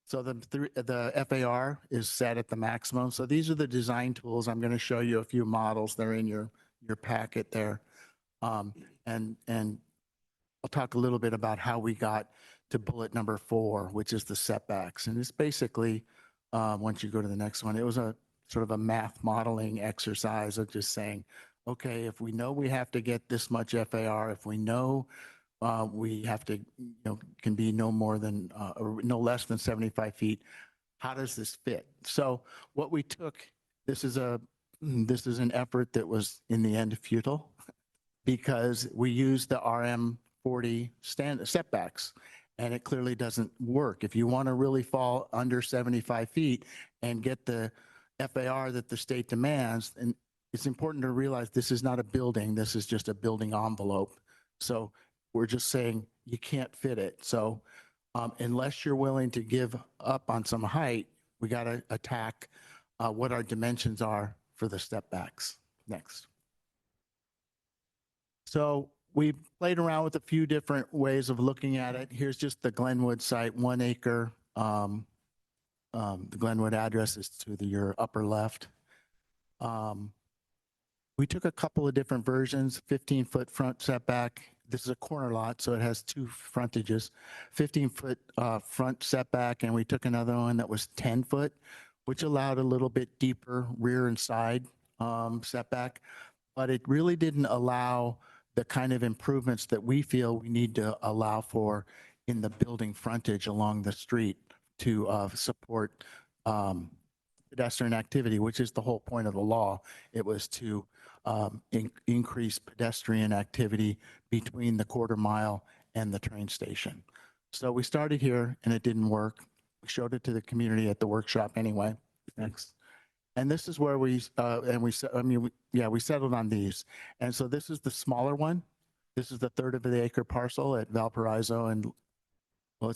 So the FAR is set at the maximum. So these are the design tools. I'm going to show you a few models. They're in your packet there. And I'll talk a little bit about how we got to bullet number 4, which is the setbacks. And it's basically, once you go to the next one, it was a sort of a math modeling exercise of just saying, okay, if we know we have to get this much FAR, if we know we have to, can be no more than, or no less than 75 feet, how does this fit? So what we took, this is an effort that was in the end futile because we used the RM40 setbacks and it clearly doesn't work. If you want to really fall under 75 feet and get the FAR that the state demands, and it's important to realize this is not a building, this is just a building envelope. So we're just saying you can't fit it. So unless you're willing to give up on some height, we got to attack what our dimensions are for the step backs. Next. So we played around with a few different ways of looking at it. Here's just the Glenwood site, 1 acre. The Glenwood address is to your upper left. We took a couple of different versions, 15-foot front setback. This is a corner lot, so it has 2 frontages, 15-foot front setback, and we took another one that was 10-foot, which allowed a little bit deeper rear and side setback, but it really didn't allow the kind of improvements that we feel we need to allow for in the building frontage along the street to support pedestrian activity, which is the whole point of the law. It was to increase pedestrian activity between the quarter mile and the train station. So we started here and it didn't work. We showed it to the community at the workshop anyway. Next. And this is where we settled on these. And so this is the smaller one. This is the 1/3 of the acre parcel at Valparaiso and, well,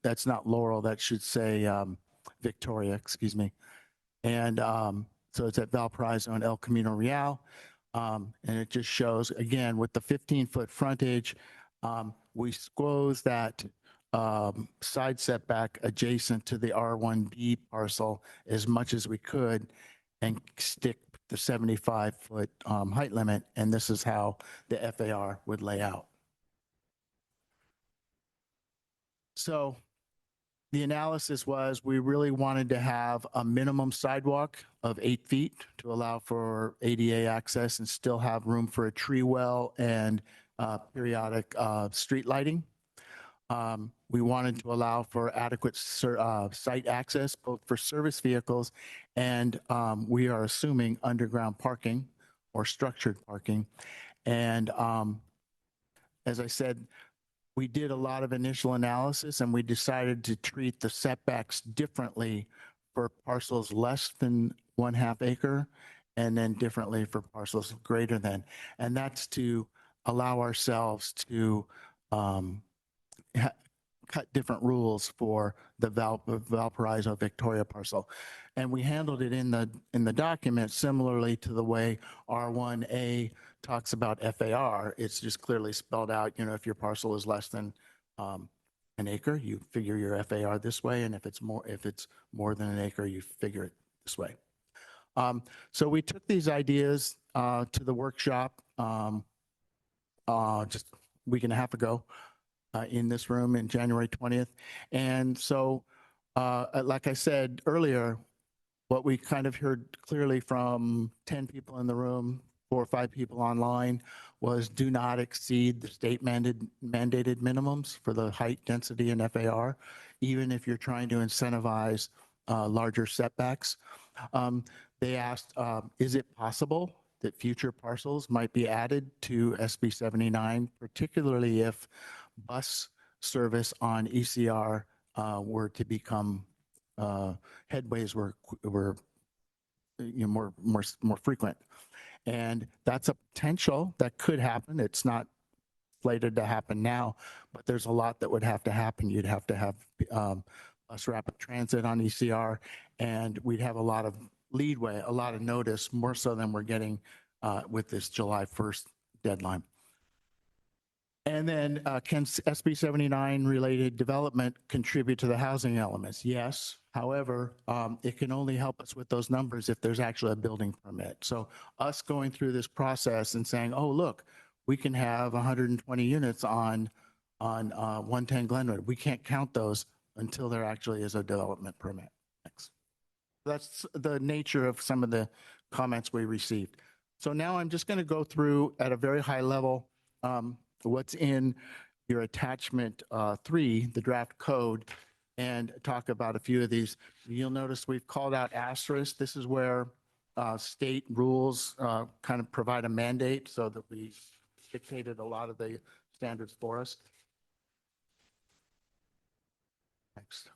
that's not Laurel, that should say Victoria, excuse me. And so it's at Valparaiso and El Camino Real. And it just shows, again, with the 15-foot frontage, we squoze that side setback adjacent to the R1B parcel as much as we could and stick the 75-foot height limit. And this is how the FAR would lay out. So the analysis was we really wanted to have a minimum sidewalk of 8 feet to allow for ADA access and still have room for a tree well and periodic street lighting. We wanted to allow for adequate site access, both for service vehicles and we are assuming underground parking or structured parking. And as I said, we did a lot of initial analysis and we decided to treat the setbacks differently for parcels less than 1/2 acre and then differently for parcels greater than. And that's to allow ourselves to cut different rules for the Valparaiso Victoria parcel. And we handled it in the document similarly to the way R1A talks about FAR. It's just clearly spelled out, if your parcel is less than an acre, you figure your FAR this way, and if it's more than an acre, you figure it this way. So we took these ideas to the workshop just a week and a half ago in this room in January 20th. And so, like I said earlier, what we kind of heard clearly from 10 people in the room, 4 or 5 people online, was do not exceed the state mandated minimums for the height, density, and FAR, even if you're trying to incentivize larger setbacks. They asked, is it possible that future parcels might be added to SB 79, particularly if bus service on ECR were to become headways were more frequent. And that's a potential that could happen. It's not slated to happen now, but there's a lot that would have to happen. You'd have to have bus rapid transit on ECR, and we'd have a lot of leadway, a lot of notice, more so than we're getting with this July 1st deadline. And then can SB 79 related development contribute to the housing elements? Yes. However, it can only help us with those numbers if there's actually a building permit. So us going through this process and saying, oh, look, we can have 120 units on 110 Glenwood. We can't count those until there actually is a development permit. Thanks. That's the nature of some of the comments we received. So now I'm just going to go through at a very high level what's in your attachment 3, the draft code, and talk about a few of these. You'll notice we've called out asterisk. This is where state rules kind of provide a mandate, so that we dictated a lot of the standards for us. Next.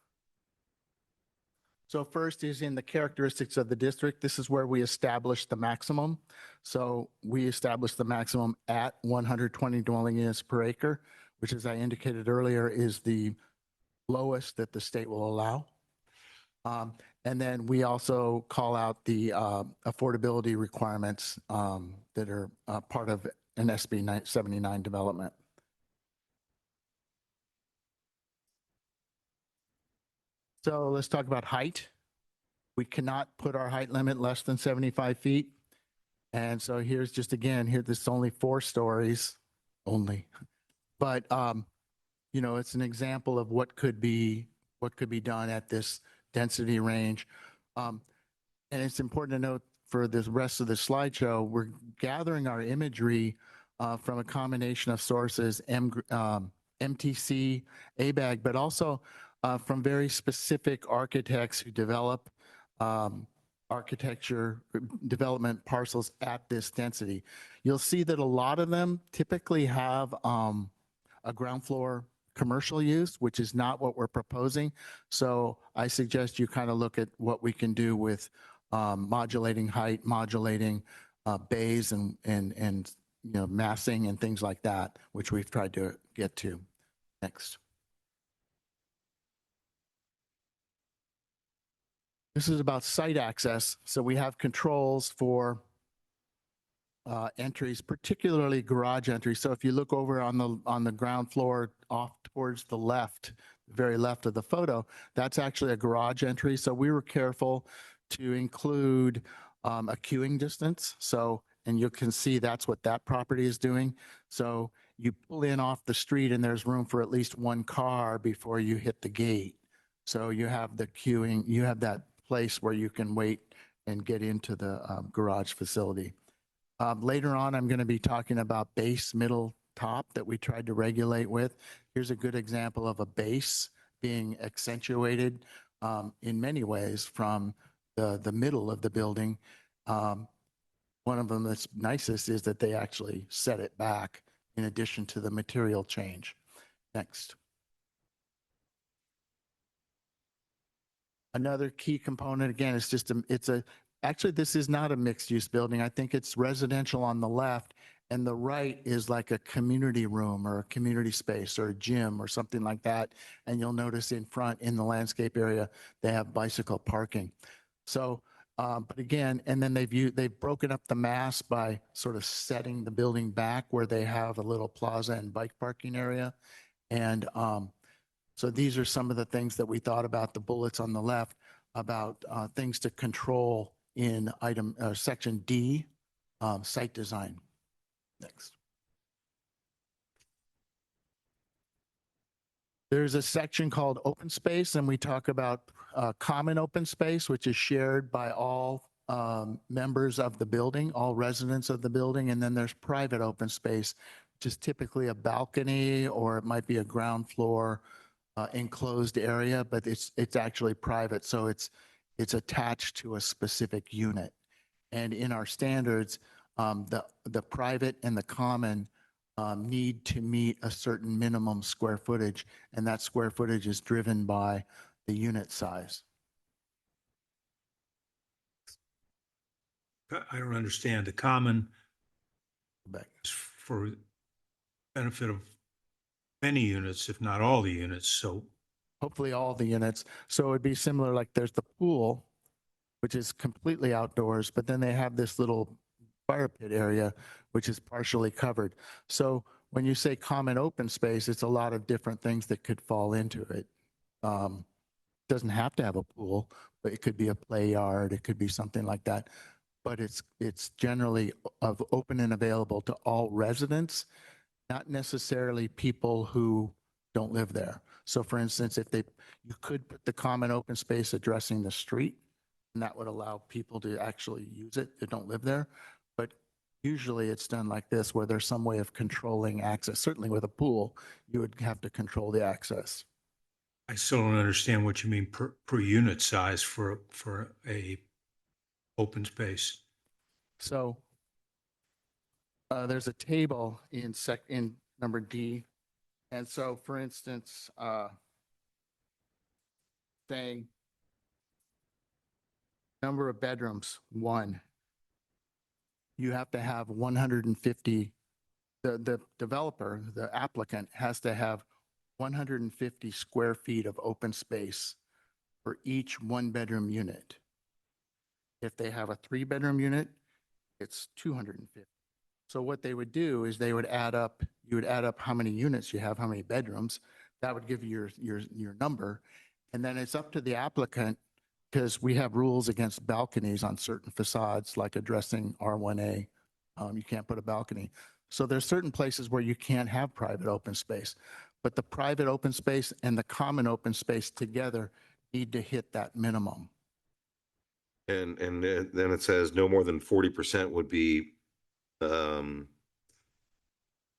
So first is in the characteristics of the district. This is where we establish the maximum. So we establish the maximum at 120 dwelling units per acre, which, as I indicated earlier, is the lowest that the state will allow. And then we also call out the affordability requirements that are part of an SB 79 development. So let's talk about height. We cannot put our height limit less than 75 feet. And so here's just, again, here, this is only 4 stories only. But, it's an example of what could be done at this density range. And it's important to note for the rest of the slideshow, we're gathering our imagery from a combination of sources, MTC, ABAG, but also from very specific architects who develop architecture development parcels at this density. You'll see that a lot of them typically have a ground floor commercial use, which is not what we're proposing. So I suggest you kind of look at what we can do with modulating height, modulating bays and massing and things like that, which we've tried to get to. Next. This is about site access. So we have controls for entries, particularly garage entries. So if you look over on the ground floor off towards the left, very left of the photo, that's actually a garage entry. So we were careful to include a queuing distance. So, and you can see that's what that property is doing. So you pull in off the street and there's room for at least 1 car before you hit the gate. So you have the queuing, you have that place where you can wait and get into the garage facility. Later on, I'm going to be talking about base, middle, top that we tried to regulate with. Here's a good example of a base being accentuated in many ways from the middle of the building. One of them that's nicest is that they actually set it back in addition to the material change. Next. Another key component, again, is just it's a actually, this is not a mixed-use building. I think it's residential on the left, and the right is like a community room or a community space or a gym or something like that. And you'll notice in front, in the landscape area, they have bicycle parking. So, but again, and then they've broken up the mass by sort of setting the building back where they have a little plaza and bike parking area. And so these are some of the things that we thought about, the bullets on the left, about things to control in section D, site design. Next. There's a section called open space, and we talk about common open space, which is shared by all members of the building, all residents of the building. And then there's private open space, which is typically a balcony, or it might be a ground floor enclosed area, but it's actually private. So it's attached to a specific unit. And in our standards, the private and the common need to meet a certain minimum square footage, and that square footage is driven by the unit size. I don't understand. The common Back. is for benefit of many units, if not all the units. So Hopefully all the units. So it'd be similar, like there's the pool, which is completely outdoors, but then they have this little fire pit area, which is partially covered. So when you say common open space, it's a lot of different things that could fall into it. Doesn't have to have a pool, but it could be a play yard. It could be something like that. But it's generally of open and available to all residents, not necessarily people who don't live there. So for instance, you could put the common open space addressing the street, and that would allow people to actually use it that don't live there. But usually it's done like this, where there's some way of controlling access. Certainly with a pool, you would have to control the access. I still don't understand what you mean per unit size for a open space. So there's a table in number D. And so for instance, saying number of bedrooms, 1. You have to have 150, the developer, the applicant has to have 150 square feet of open space for each 1-bedroom unit. If they have a 3-bedroom unit, it's 250. So what they would do is you would add up how many units you have, how many bedrooms. That would give you your number. And then it's up to the applicant, because we have rules against balconies on certain facades, like addressing R1A. You can't put a balcony. So there's certain places where you can't have private open space, but the private open space and the common open space together need to hit that minimum. And then it says no more than 40% would be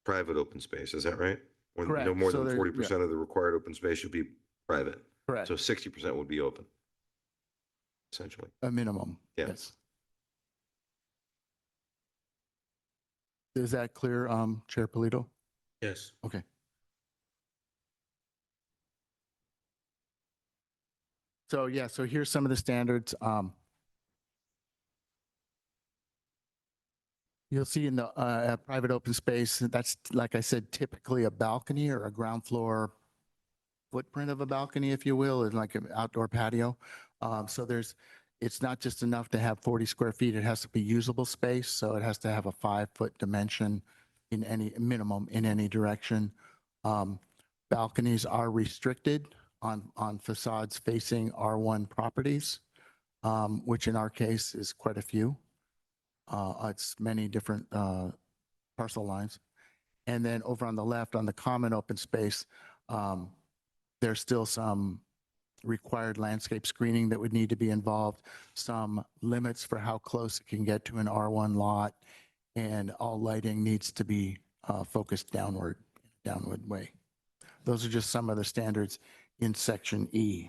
private open space. Is that right? Or Correct. No more So than there- 40% of the required open space should be private. Correct. So 60% would be open, essentially. A minimum. Yeah. Yes. Is that clear, Chair Polito? Yes. Okay. So yeah, so here's some of the standards. You'll see in the private open space, that's, like I said, typically a balcony or a ground floor footprint of a balcony, if you will, is like an outdoor patio. So it's not just enough to have 40 square feet. It has to be usable space. So it has to have a 5-foot dimension in any minimum in any direction. Balconies are restricted on facades facing R1 properties, which in our case is quite a few. It's many different parcel lines. And then over on the left, on the common open space, there's still some required landscape screening that would need to be involved, some limits for how close it can get to an R1 lot, and all lighting needs to be focused downward way. Those are just some of the standards in section E.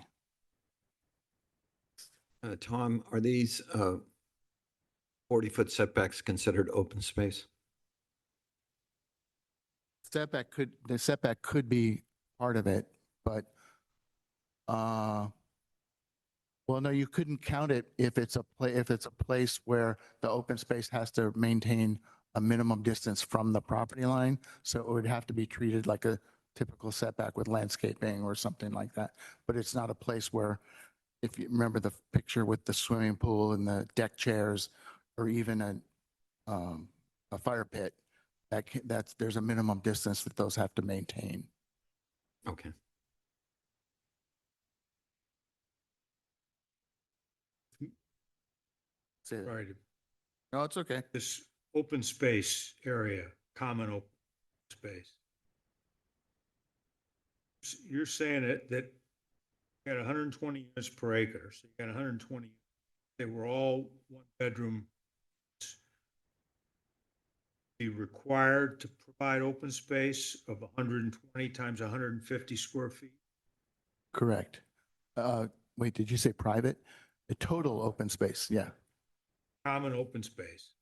Tom, are these 40-foot setbacks considered open space? The setback could be part of it, but Well, no, you couldn't count it if it's if it's a place where the open space has to maintain a minimum distance from the property line. So it would have to be treated like a typical setback with landscaping or something like that. But it's not a place where, if you remember the picture with the swimming pool and the deck chairs, or even a fire pit, there's a minimum distance that those have to maintain. Okay. Say that. Right, No, it's okay. this open space area, common open space. You're saying that you got 120 units per acre, so you got 120. They were all one bedroom. Be required to provide open space of 120 times 150 square feet? Correct. Wait, did you say private? The total open space, yeah. Common open space.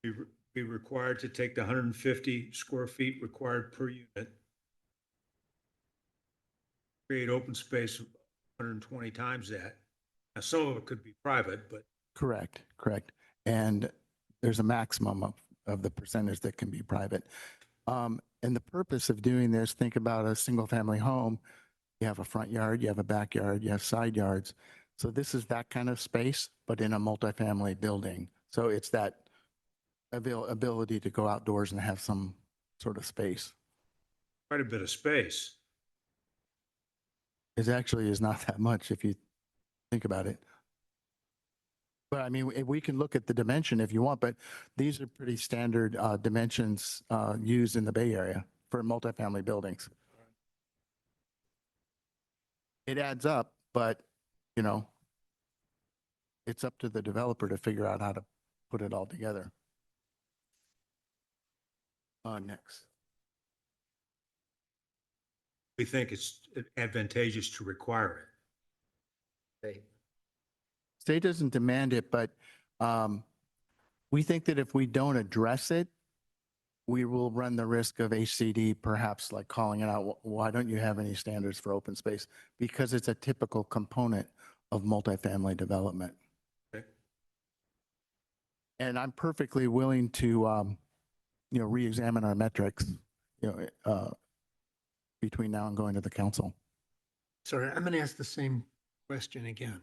Be required to take the 150 square feet required per unit. Create open space of 120 times that. Now, some of it could be private, but Correct, correct. And there's a maximum of the percentage that can be private. And the purpose of doing this, think about a single family home. You have a front yard, you have a backyard, you have side yards. So this is that kind of space, but in a multifamily building. So it's that ability to go outdoors and have some sort of space. quite a bit of space. It actually is not that much if you think about it. But I mean, we can look at the dimension if you want, but these are pretty standard dimensions used in the Bay Area for multifamily buildings. It adds up, but you know, it's up to the developer to figure out how to put it all together. Next. We think it's advantageous to require it. State doesn't demand it, but we think that if we don't address it, we will run the risk of HCD perhaps like calling it out. Why don't you have any standards for open space? Because it's a typical component of multifamily development. Okay. And I'm perfectly willing to, re-examine our metrics, between now and going to the council. Sorry, I'm going to ask the same question again.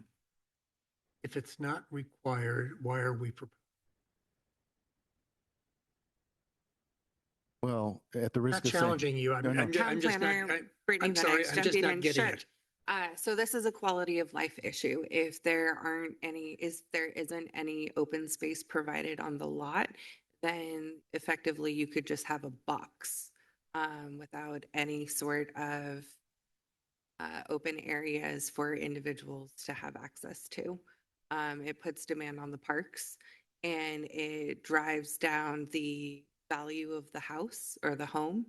If it's not required, why are we proposing? Well, at the risk Not of saying, challenging you. No, no. I'm Town just not, planner Brittany I'm sorry, Bennett, I'm just jumping not in. getting Sure. it. So this is a quality of life issue. If there isn't any open space provided on the lot, then effectively you could just have a box without any sort of open areas for individuals to have access to. It puts demand on the parks and it drives down the value of the house or the home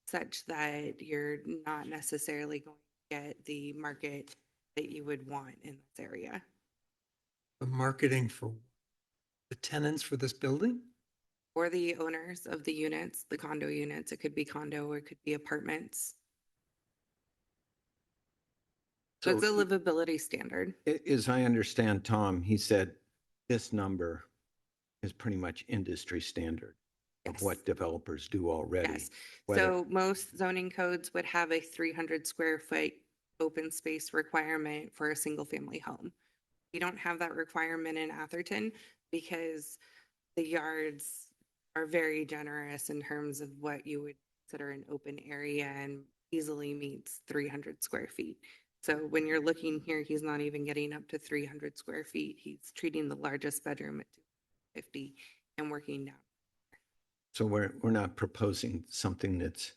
such that you're not necessarily going to get the market that you would want in this area. The marketing for the tenants for this building? Or the owners of the units, the condo units. It could be condo or it could be apartments. So it's a livability standard. As I understand, Tom, he said this number is pretty much industry standard of Yes. what developers do already. Yes. Whether- So most zoning codes would have a 300 square foot open space requirement for a single family home. You don't have that requirement in Atherton because the yards are very generous in terms of what you would consider an open area and easily meets 300 square feet. So when you're looking here, he's not even getting up to 300 square feet. He's treating the largest bedroom at 250 and working down. So we're not proposing something that's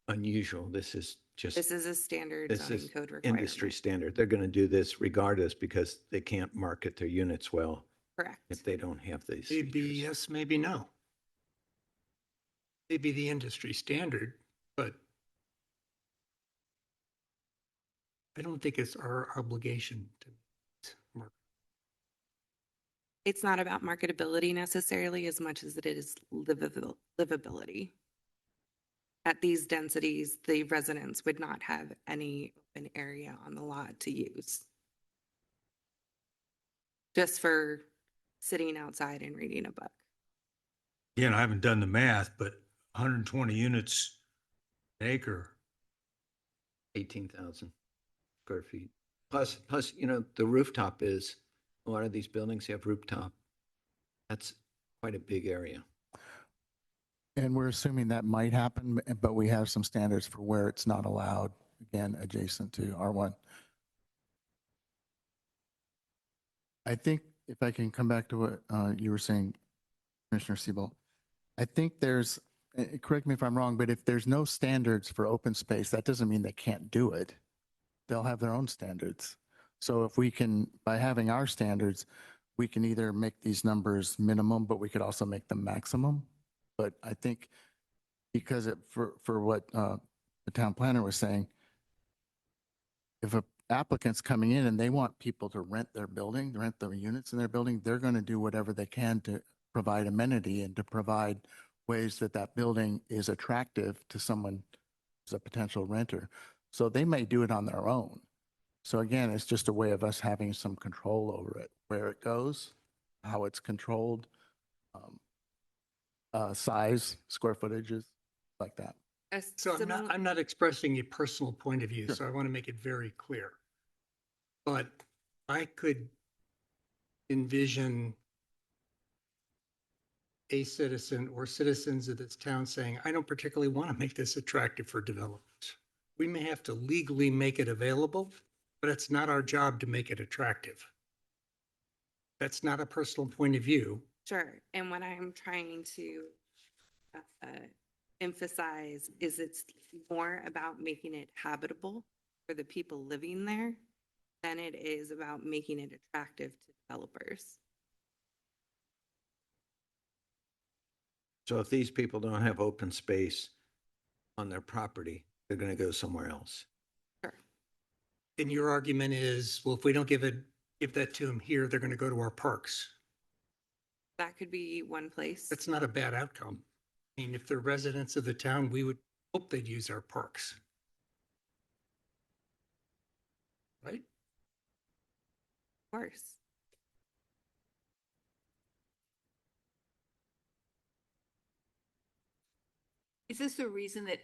unusual. This is just, This is a standard this zoning is code requirement. industry standard. They're going to do this regardless because they can't market their units well Correct. if they don't have these. Maybe features. yes, maybe no. Maybe the industry standard, but I don't think it's our obligation to market. It's not about marketability necessarily as much as it is livability. At these densities, the residents would not have any open area on the lot to use. just for sitting outside and reading a book. Again, I haven't done the math, but 120 units an acre. 18,000 square feet. Plus, the rooftop is, a lot of these buildings have rooftop. That's quite a big area. And we're assuming that might happen, but we have some standards for where it's not allowed, again, adjacent to R1. I think if I can come back to what you were saying, Commissioner Siebel, I think there's, correct me if I'm wrong, but if there's no standards for open space, that doesn't mean they can't do it. They'll have their own standards. So if we can, by having our standards, we can either make these numbers minimum, but we could also make them maximum. But I think because for what the town planner was saying, if a applicant's coming in and they want people to rent their building, rent their units in their building, they're going to do whatever they can to provide amenity and to provide ways that that building is attractive to someone who's a potential renter. So they may do it on their own. So again, it's just a way of us having some control over it, where it goes, how it's controlled, size, square footages, like that. So I'm not expressing a personal point of view, Sure. so I want to make it very clear. But I could envision a citizen or citizens of this town saying, I don't particularly want to make this attractive for developers. We may have to legally make it available, but it's not our job to make it attractive. That's not a personal point of view. Sure. And what I'm trying to emphasize is it's more about making it habitable for the people living there than it is about making it attractive to developers. So if these people don't have open space on their property, they're going to go somewhere else. Sure. And your argument is, well, if we don't give that to them here, they're going to go to our parks. That could be one place. That's not a bad outcome. I mean, if they're residents of the town, we would hope they'd use our parks. Right? Of course. Is this the reason that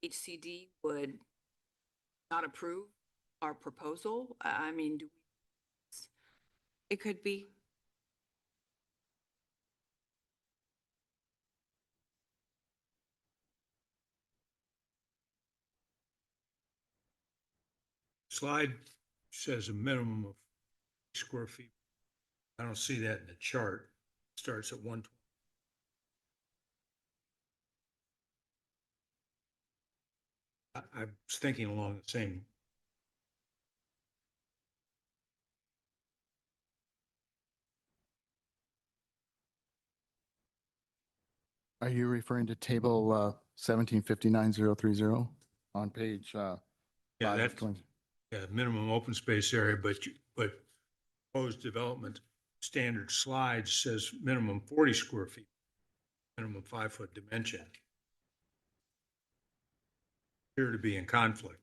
HCD would not approve our proposal? I mean, It could be. Slide says a minimum of square feet. I don't see that in the chart. It starts at 120. I was thinking along the same. Are you referring to table 1759030 on page? Yeah, 5 of that's, 20? yeah, minimum open space area, but proposed development standard slide says minimum 40 square feet, minimum 5-foot dimension. Appear to be in conflict.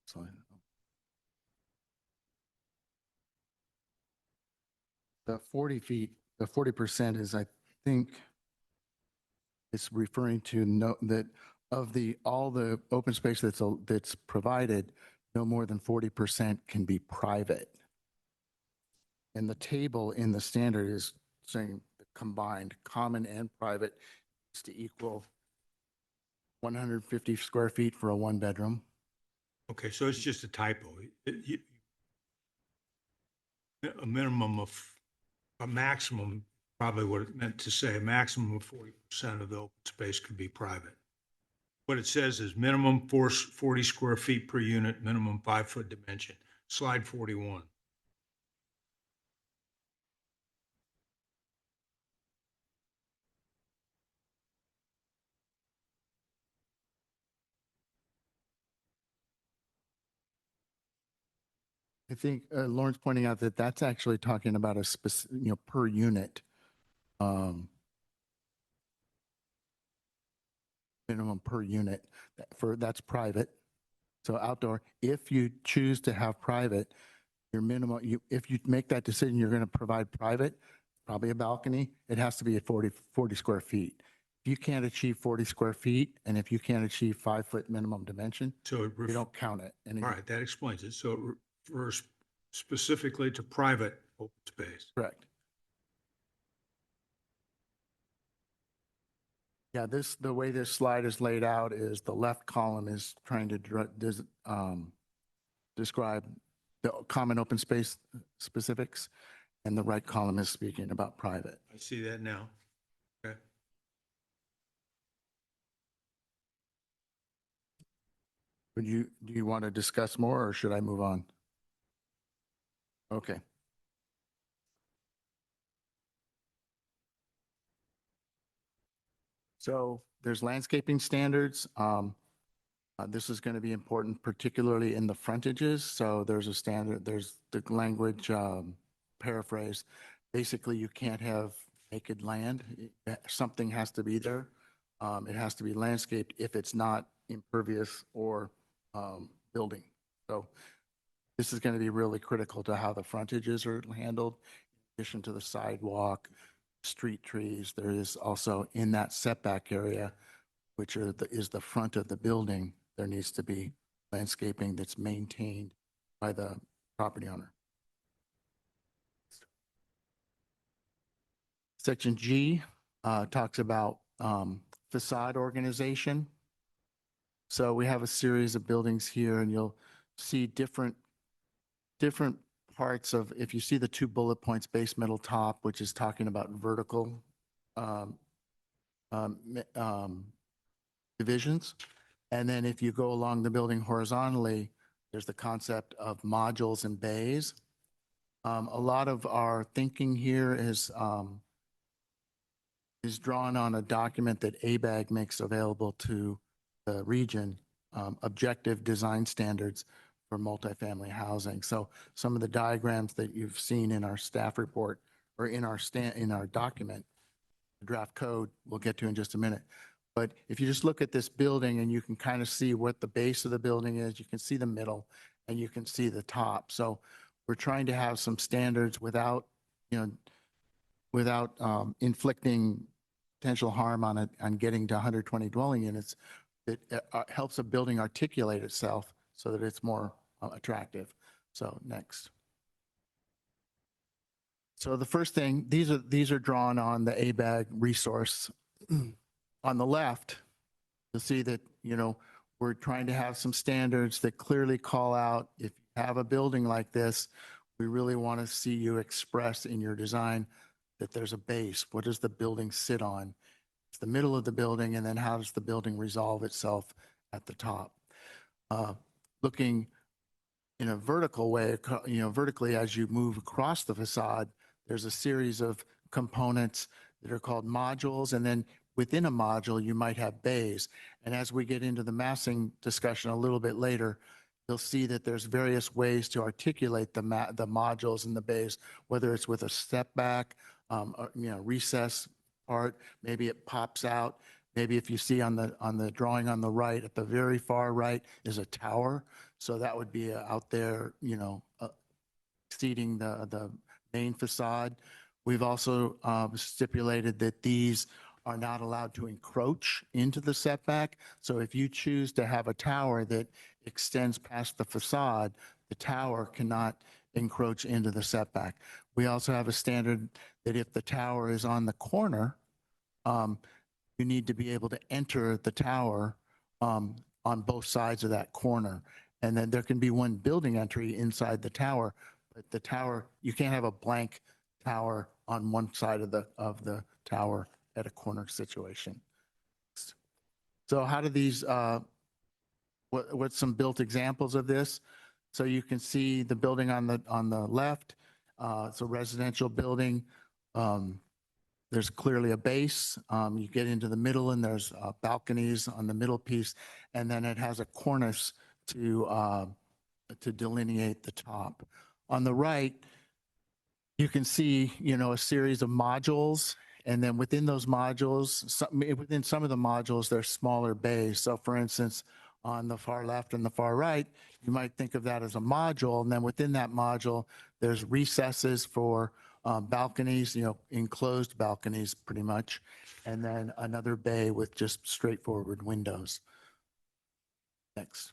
Sorry. The 40 feet, the 40% is, I think, it's referring to that of all the open space that's provided, no more than 40% can be private. And the table in the standard is saying the combined common and private is to equal 150 square feet for a 1-bedroom. Okay, so it's just a typo. A minimum of, a maximum, probably what it meant to say, a maximum of 40% of the open space could be private. What it says is minimum 40 square feet per unit, minimum 5-foot dimension. Slide 41. I think Lauren's pointing out that that's actually talking about a specific, per unit. Minimum per unit that's private. So outdoor, if you choose to have private, your minimum, if you make that decision, you're going to provide private, probably a balcony, it has to be at 40 square feet. If you can't achieve 40 square feet, and if you can't achieve 5-foot minimum dimension, So it you don't count it. And all right, that explains it. So it refers specifically to private open space. correct. Yeah, the way this slide is laid out is the left column is trying to describe the common open space specifics, and the right column is speaking about private. I see that now. Okay. Do you want to discuss more, or should I move on? Okay. So there's landscaping standards. This is going to be important, particularly in the frontages. So there's a standard, there's the language paraphrase. Basically, you can't have naked land. Something has to be there. It has to be landscaped if it's not impervious or building. So this is going to be really critical to how the frontages are handled, in addition to the sidewalk, street trees. There is also in that setback area, which is the front of the building, there needs to be landscaping that's maintained by the property owner. Section G talks about facade organization. So we have a series of buildings here, and you'll see different parts of, if you see the 2 bullet points, base, middle, top, which is talking about vertical divisions. And then if you go along the building horizontally, there's the concept of modules and bays. A lot of our thinking here is drawn on a document that ABAG makes available to the region, objective design standards for multifamily housing. So some of the diagrams that you've seen in our staff report or in our document, draft code, we'll get to in just a minute. But if you just look at this building and you can kind of see what the base of the building is, you can see the middle and you can see the top. So we're trying to have some standards without inflicting potential harm on getting to 120 dwelling units that helps a building articulate itself so that it's more attractive. So next. So the first thing, these are drawn on the ABAG resource. On the left, you'll see that, we're trying to have some standards that clearly call out, if you have a building like this, we really want to see you express in your design that there's a base. What does the building sit on? It's the middle of the building, and then how does the building resolve itself at the top? Looking in a vertical way, vertically as you move across the facade, there's a series of components that are called modules, and then within a module, you might have bays. And as we get into the massing discussion a little bit later, you'll see that there's various ways to articulate the modules and the bays, whether it's with a step back, recess part, maybe it pops out. Maybe if you see on the drawing on the right, at the very far right is a tower. So that would be out there, exceeding the main facade. We've also stipulated that these are not allowed to encroach into the setback. So if you choose to have a tower that extends past the facade, the tower cannot encroach into the setback. We also have a standard that if the tower is on the corner, you need to be able to enter the tower on both sides of that corner. And then there can be one building entry inside the tower, but the tower, you can't have a blank tower on one side of the tower at a corner situation. So how do these, what's some built examples of this? So you can see the building on the left. It's a residential building. There's clearly a base. You get into the middle and there's balconies on the middle piece, and then it has a cornice to delineate the top. On the right, you can see, a series of modules, and then within those modules, within some of the modules, there's smaller bays. So for instance, on the far left and the far right, you might think of that as a module. And then within that module, there's recesses for balconies, enclosed balconies pretty much. And then another bay with just straightforward windows. Next.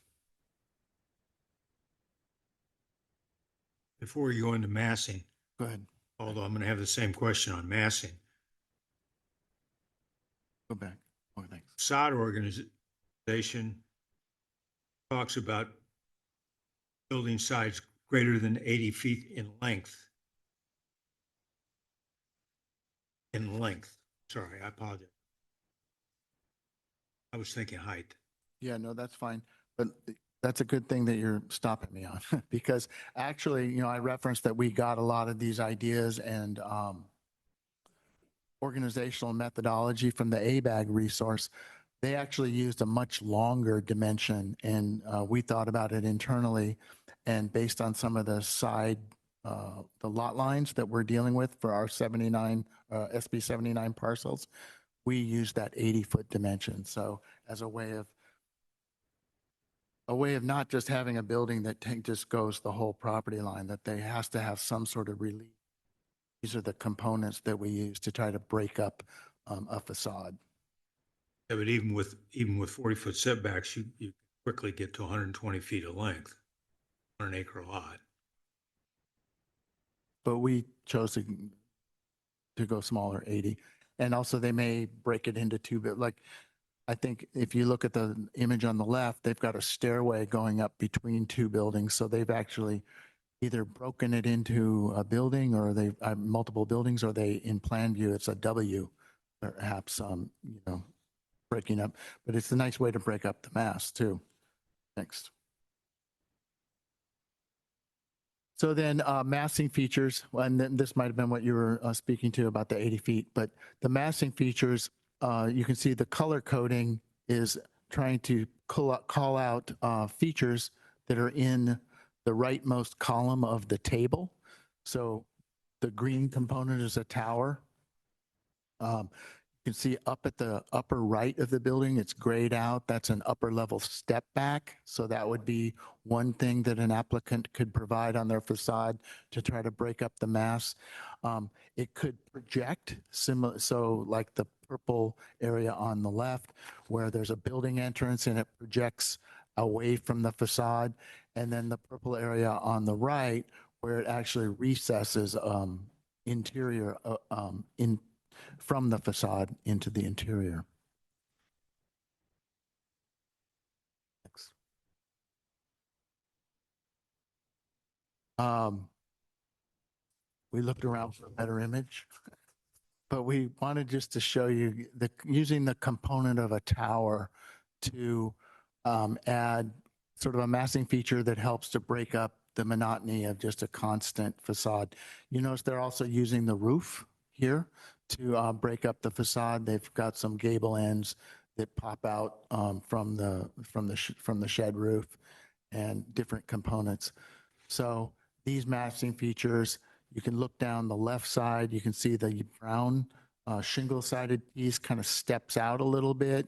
Before you go into massing, Go ahead. although I'm going to have the same question on massing. Go back. Oh, thanks. Facade organization talks about building sides greater than 80 feet in length. In length. Sorry, I apologize. I was thinking height. Yeah, no, that's fine. But that's a good thing that you're stopping me on because actually, I referenced that we got a lot of these ideas and organizational methodology from the ABAG resource. They actually used a much longer dimension and we thought about it internally and based on some of the side, the lot lines that we're dealing with for our 79, SB 79 parcels, we use that 80-foot dimension. So as a way of not just having a building that just goes the whole property line, that they has to have some sort of relief. These are the components that we use to try to break up a facade. Yeah, but even with 40-foot setbacks, you quickly get to 120 feet of length on an acre lot. But we chose to go smaller, 80. And also they may break it into two, but like, I think if you look at the image on the left, they've got a stairway going up between two buildings. So they've actually either broken it into a building or they multiple buildings, or they in plan view, it's a W, perhaps, breaking up, but it's a nice way to break up the mass too. Next. So then massing features, and then this might've been what you were speaking to about the 80 feet, but the massing features, you can see the color coding is trying to call out features that are in the rightmost column of the table. So the green component is a tower. You can see up at the upper right of the building, it's grayed out. That's an upper level step back. So that would be one thing that an applicant could provide on their facade to try to break up the mass. It could project similar, so like the purple area on the left where there's a building entrance and it projects away from the facade. And then the purple area on the right where it actually recesses interior from the facade into the interior. Next. We looked around for a better image, but we wanted just to show you using the component of a tower to add sort of a massing feature that helps to break up the monotony of just a constant facade. You notice they're also using the roof here to break up the facade. They've got some gable ends that pop out from the shed roof and different components. So these massing features, you can look down the left side, you can see the brown shingle-sided piece kind of steps out a little bit.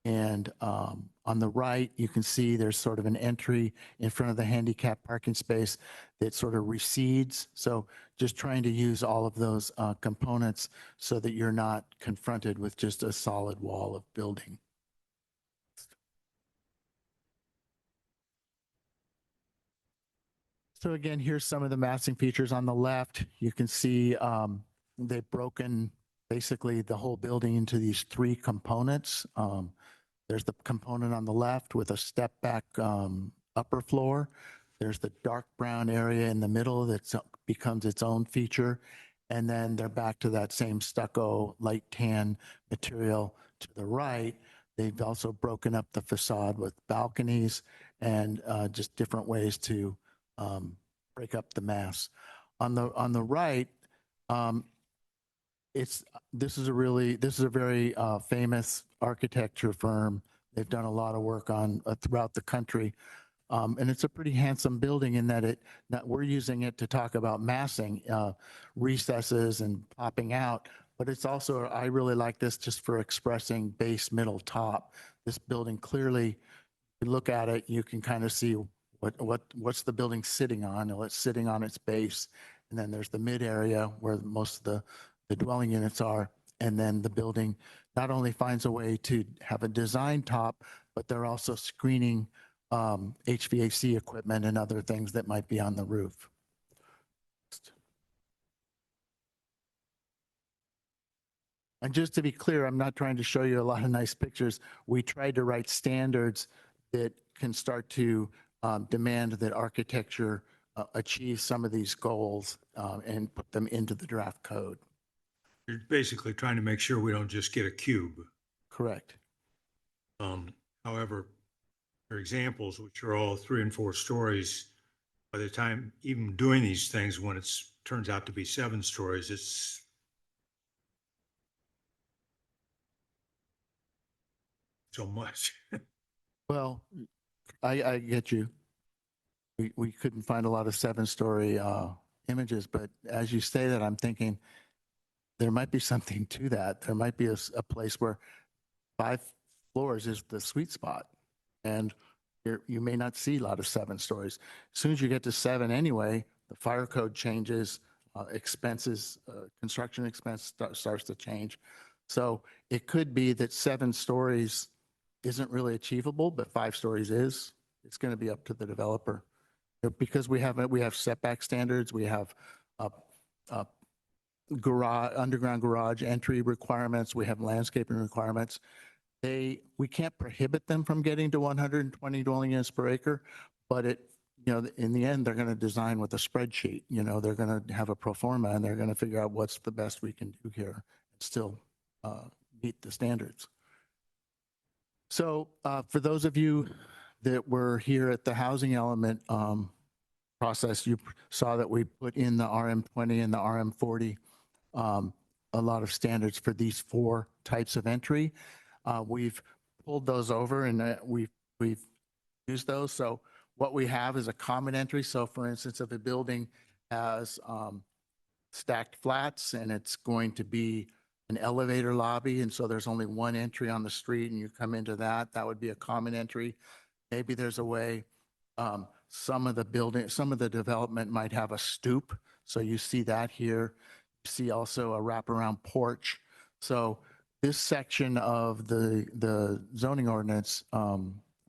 And on the right, you can see there's sort of an entry in front of the handicap parking space that sort of recedes. So just trying to use all of those components so that you're not confronted with just a solid wall of building. So again, here's some of the massing features on the left. You can see they've broken basically the whole building into these three components. There's the component on the left with a step back upper floor. There's the dark brown area in the middle that becomes its own feature. And then they're back to that same stucco light tan material to the right. They've also broken up the facade with balconies and just different ways to break up the mass. On the right, this is a very famous architecture firm. They've done a lot of work on throughout the country. And it's a pretty handsome building in that we're using it to talk about massing recesses and popping out, but it's also, I really like this just for expressing base, middle, top. this building clearly, you look at it, you can kind of see what's the building sitting on. Well, it's sitting on its base. And then there's the mid area where most of the dwelling units are. And then the building not only finds a way to have a design top, but they're also screening HVAC equipment and other things that might be on the roof. And just to be clear, I'm not trying to show you a lot of nice pictures. We tried to write standards that can start to demand that architecture achieve some of these goals and put them into the draft code. You're basically trying to make sure we don't just get a cube. Correct. However, for examples, which are all 3 and 4 stories, by the time even doing these things, when it's turns out to be 7 stories, it's so much. Well, I get you. We couldn't find a lot of 7-story images, but as you say that, I'm thinking there might be something to that. There might be a place where 5 floors is the sweet spot, and you may not see a lot of 7 stories. As soon as you get to 7 anyway, the fire code changes, expenses, construction expense starts to change. So it could be that 7 stories isn't really achievable, but 5 stories is. It's going to be up to the developer. Because we have setback standards, we have underground garage entry requirements, we have landscaping requirements. We can't prohibit them from getting to 120 dwelling units per acre, but in the end, they're going to design with a spreadsheet. They're going to have a pro forma and they're going to figure out what's the best we can do here and still meet the standards. So for those of you that were here at the housing element process, you saw that we put in the RM20 and the RM40 a lot of standards for these 4 types of entry. We've pulled those over and we've used those. So what we have is a common entry. So for instance, if a building has stacked flats and it's going to be an elevator lobby, and so there's only one entry on the street and you come into that would be a common entry. Maybe there's a way, some of the development might have a stoop. So you see that here. You see also a wraparound porch. So this section of the zoning ordinance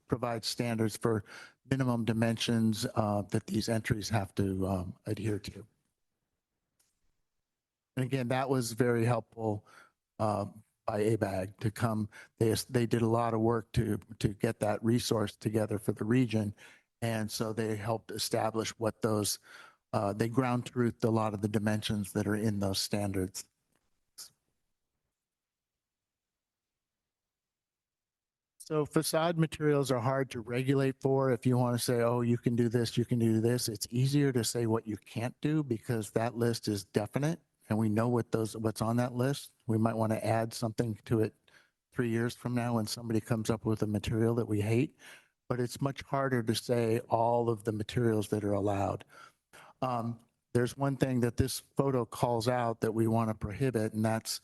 provides standards for minimum dimensions that these entries have to adhere to. And again, that was very helpful by ABAG to come. They did a lot of work to get that resource together for the region. And so they helped establish what those, they ground truthed a lot of the dimensions that are in those standards. So facade materials are hard to regulate for. If you want to say, oh, you can do this, you can do this, it's easier to say what you can't do because that list is definite. And we know what's on that list. We might want to add something to it 3 years from now when somebody comes up with a material that we hate, but it's much harder to say all of the materials that are allowed. There's one thing that this photo calls out that we want to prohibit, and that's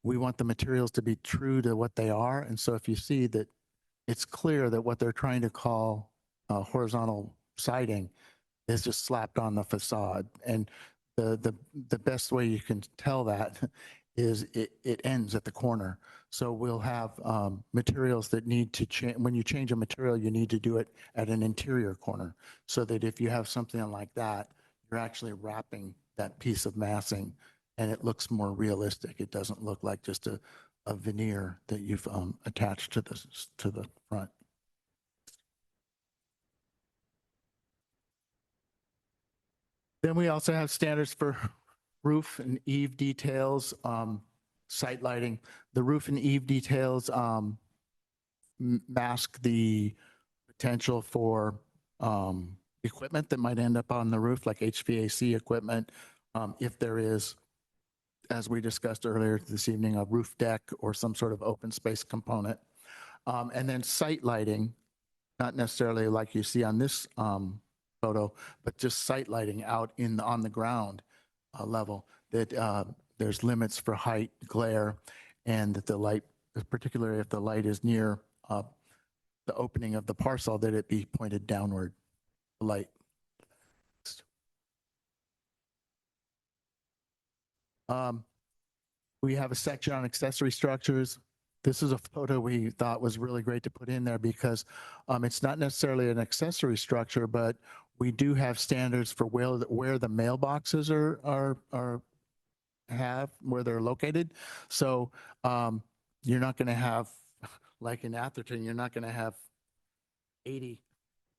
we want the materials to be true to what they are. And so if you see that it's clear that what they're trying to call horizontal siding is just slapped on the facade. And the best way you can tell that is it ends at the corner. So we'll have materials that need to change. When you change a material, you need to do it at an interior corner so that if you have something like that, you're actually wrapping that piece of massing and it looks more realistic. It doesn't look like just a veneer that you've attached to the front. Then we also have standards for roof and eave details, site lighting. The roof and eave details mask the potential for equipment that might end up on the roof, like HVAC equipment, if there is, as we discussed earlier this evening, a roof deck or some sort of open space component. And then site lighting, not necessarily like you see on this photo, but just site lighting out on the ground level, that there's limits for height, glare, and that the light particularly if the light is near the opening of the parcel, that it be pointed downward, the light. We have a section on accessory structures. This is a photo we thought was really great to put in there because it's not necessarily an accessory structure, but we do have standards for where the mailboxes where they're located. So you're not going to have, like in Atherton, you're not going to have 80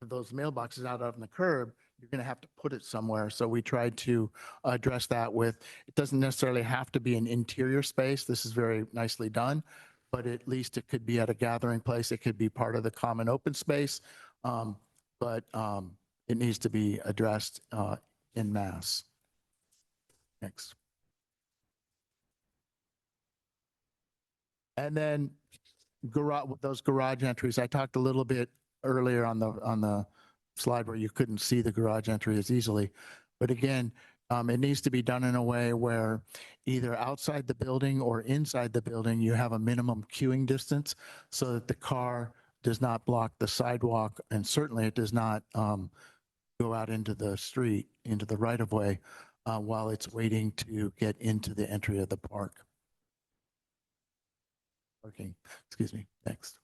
of those mailboxes out on the curb. You're going to have to put it somewhere. So we tried to address that with, it doesn't necessarily have to be an interior space. This is very nicely done, but at least it could be at a gathering place. It could be part of the common open space, but it needs to be addressed en masse. Next. And then those garage entries, I talked a little bit earlier on the slide where you couldn't see the garage entry as easily. But again, it needs to be done in a way where either outside the building or inside the building, you have a minimum queuing distance so that the car does not block the sidewalk. And certainly it does not go out into the street, into the right of way while it's waiting to get into the entry of the parking. Excuse me. Next.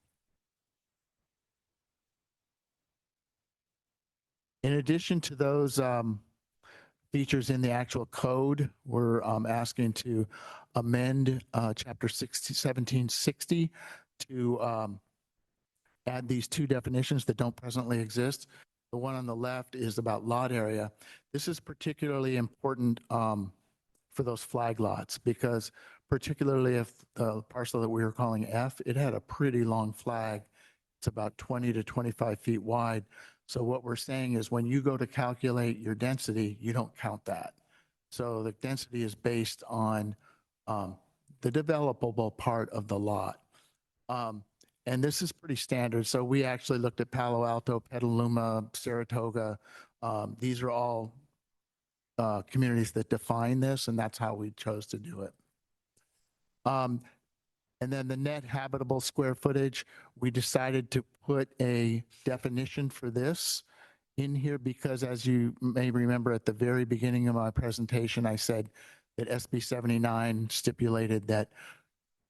In addition to those features in the actual code, we're asking to amend Chapter 1760 to add these two definitions that don't presently exist. The one on the left is about lot area. This is particularly important for those flag lots because particularly if the parcel that we were calling F, it had a pretty long flag. It's about 20 to 25 feet wide. So what we're saying is when you go to calculate your density, you don't count that. So the density is based on the developable part of the lot. And this is pretty standard. So we actually looked at Palo Alto, Petaluma, Saratoga. These are all communities that define this, and that's how we chose to do it. And then the net habitable square footage, we decided to put a definition for this in here because as you may remember at the very beginning of my presentation, I said that SB 79 stipulated that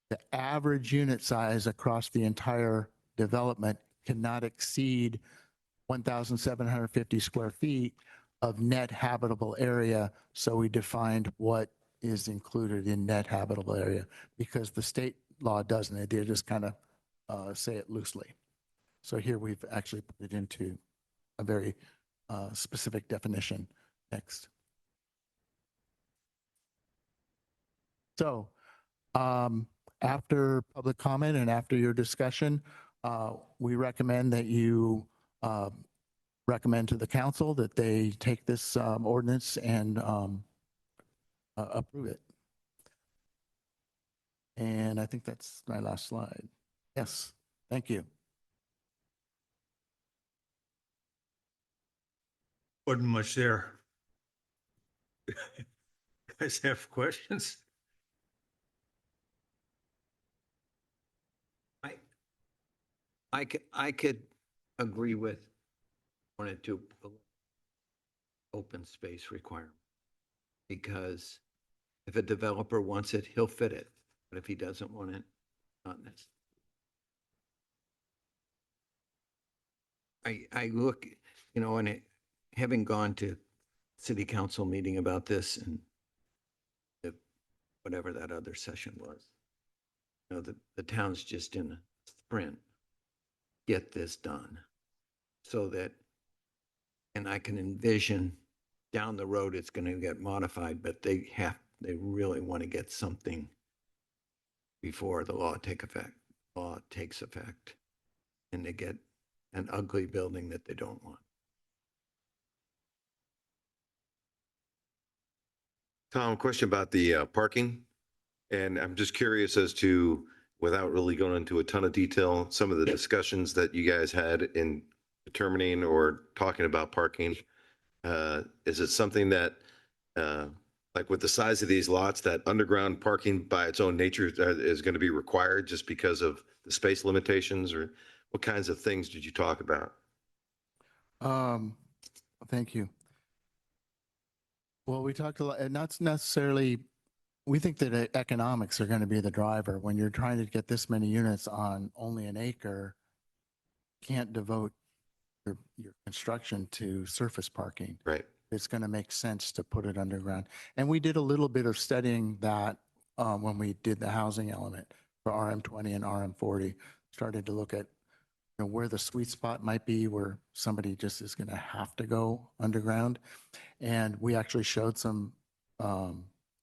the average unit size across the entire development cannot exceed 1,750 square feet of net habitable area. So we defined what is included in net habitable area because the state law doesn't. They just kind of say it loosely. So here we've actually put it into a very specific definition. Next. So after public comment and after your discussion, we recommend that you recommend to the council that they take this ordinance and approve it. And I think that's my last slide. Yes, thank you. Wasn't much there. Guys have questions? I could agree with wanted to open space requirement because if a developer wants it, he'll fit it. But if he doesn't want it, not necessarily. I look, and having gone to city council meeting about this and whatever that other session was, the town's just in a sprint. Get this done so that, and I can envision down the road it's going to get modified, but they really want to get something before the law takes effect and they get an ugly building that they don't want. Tom, question about the parking. And I'm just curious as to, without really going into a ton of detail, some of the discussions that you guys had in determining or talking about parking. Is it something that like with the size of these lots, that underground parking by its own nature is going to be required just because of the space limitations, or what kinds of things did you talk about? Thank you. Well, we talked a lot, and not necessarily, we think that economics are going to be the driver. When you're trying to get this many units on only an acre, can't devote your construction to surface parking. Right. It's going to make sense to put it underground. And we did a little bit of studying that when we did the housing element for RM20 and RM40, started to look at where the sweet spot might be, where somebody just is going to have to go underground. And we actually showed some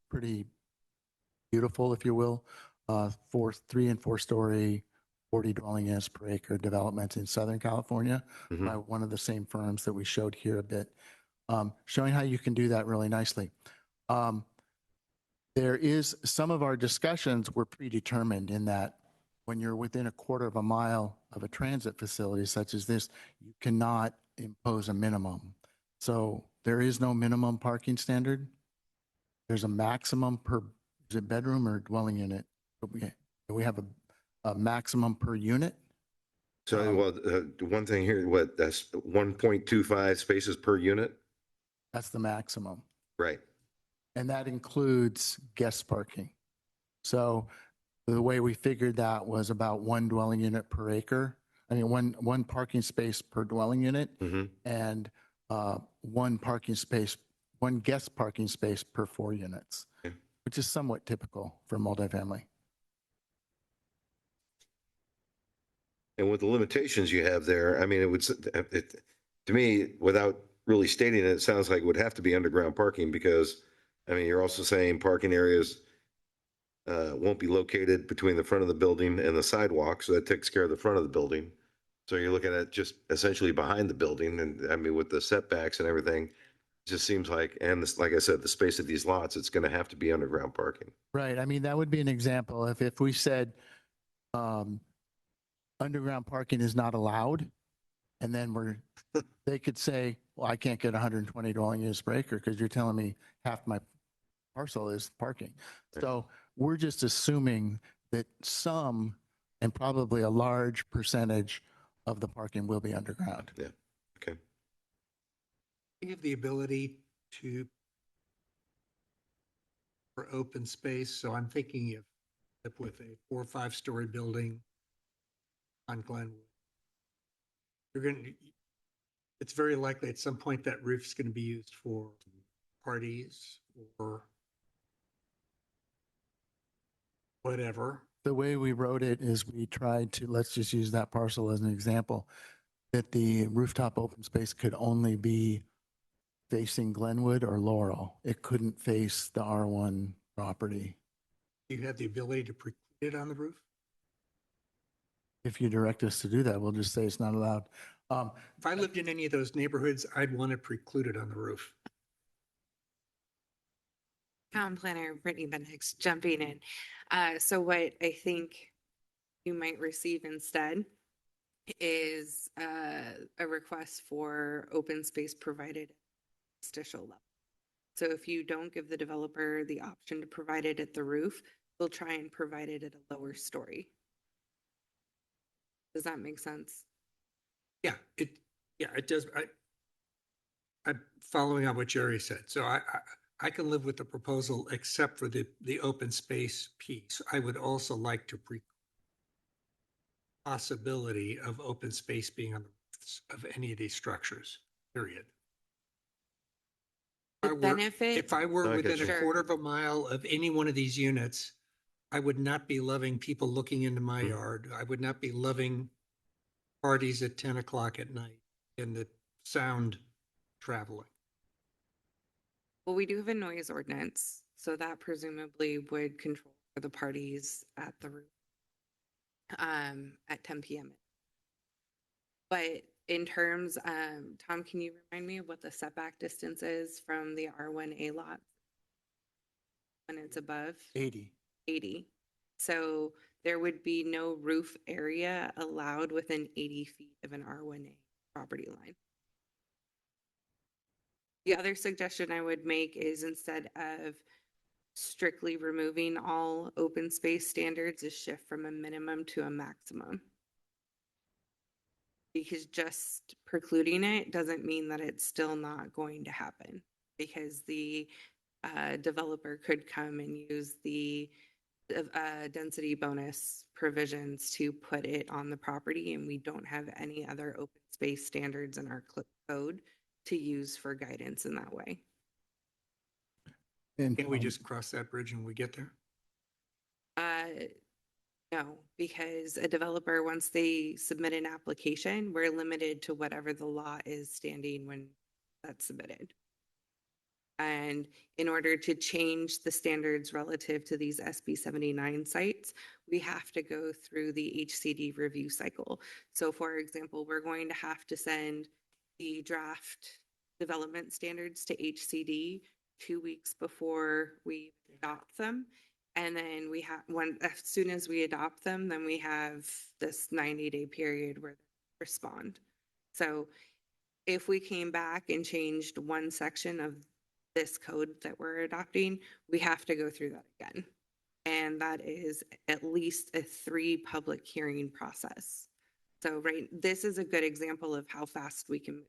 pretty beautiful, if you will, 3 and 4 story, 40 dwelling units per acre developments in Southern California by one of the same firms that we showed here a bit, showing how you can do that really nicely. There is some of our discussions were predetermined in that when you're within a quarter of a mile of a transit facility such as this, you cannot impose a minimum. So there is no minimum parking standard. There's a maximum per, is it bedroom or dwelling unit? We have a maximum per unit. So, well, one thing here, that's 1.25 spaces per unit? That's the maximum. Right. And that includes guest parking. So the way we figured that was about 1 dwelling unit per acre. I mean, one parking space per dwelling unit, and 1 guest parking space per 4 units, which is somewhat typical for multifamily. And with the limitations you have there, I mean, to me, without really stating it, it sounds like it would have to be underground parking because, I mean, you're also saying parking areas won't be located between the front of the building and the sidewalk, so that takes care of the front of the building. So you're looking at just essentially behind the building, and I mean, with the setbacks and everything, it just seems like, and this, like I said, the space of these lots, it's going to have to be underground parking. Right. I mean, that would be an example if we said underground parking is not allowed, and then they could say, well, I can't get 120 dwelling units per acre because you're telling me half my parcel is parking. So we're just assuming that some, and probably a large percentage of the parking will be underground. Yeah. Okay. You have the ability for open space. So I'm thinking if with a 4 or 5 story building on Glenwood, it's very likely at some point that roof is going to be used for parties or whatever. The way we wrote it is we tried to, let's just use that parcel as an example, that the rooftop open space could only be facing Glenwood or Laurel. It couldn't face the R1 property. You have the ability to preclude it on the roof? If you direct us to do that, we'll just say it's not allowed. If I lived in any of those neighborhoods, I'd want it precluded on the roof. Town planner Brittany Bendix jumping in. So what I think you might receive instead is a request for open space provided at interstitial level. So if you don't give the developer the option to provide it at the roof, they'll try and provide it at a lower story. Does that make sense? Yeah, it does. I'm following on what Jerry said. So I can live with the proposal except for the open space piece. I would also like to possibility of open space being on the roofs of any of these structures, period. The benefit. If I were within Sure. a quarter of a mile of any one of these units, I would not be loving people looking into my yard. I would not be loving parties at 10 o'clock at night and the sound traveling. Well, we do have a noise ordinance, so that presumably would control for the parties at the roof at 10 p.m. But in terms, Tom, can you remind me of what the setback distance is from the R1A lot when it's above? 80. 80. So there would be no roof area allowed within 80 feet of an R1A property line. The other suggestion I would make is instead of strictly removing all open space standards, is shift from a minimum to a maximum. Because just precluding it doesn't mean that it's still not going to happen. Because the developer could come and use the density bonus provisions to put it on the property, and we don't have any other open space standards in our code to use for guidance in that way. And Can we just cross that bridge when we get there? No, because a developer, once they submit an application, we're limited to whatever the law is standing when that's submitted. And in order to change the standards relative to these SB 79 sites, we have to go through the HCD review cycle. So for example, we're going to have to send the draft development standards to HCD 2 weeks before we adopt them. And then we have as soon as we adopt them, then we have this 90-day period where they respond. So if we came back and changed one section of this code that we're adopting, we have to go through that again. And that is at least a 3 public hearing process. So this is a good example of how fast we can move.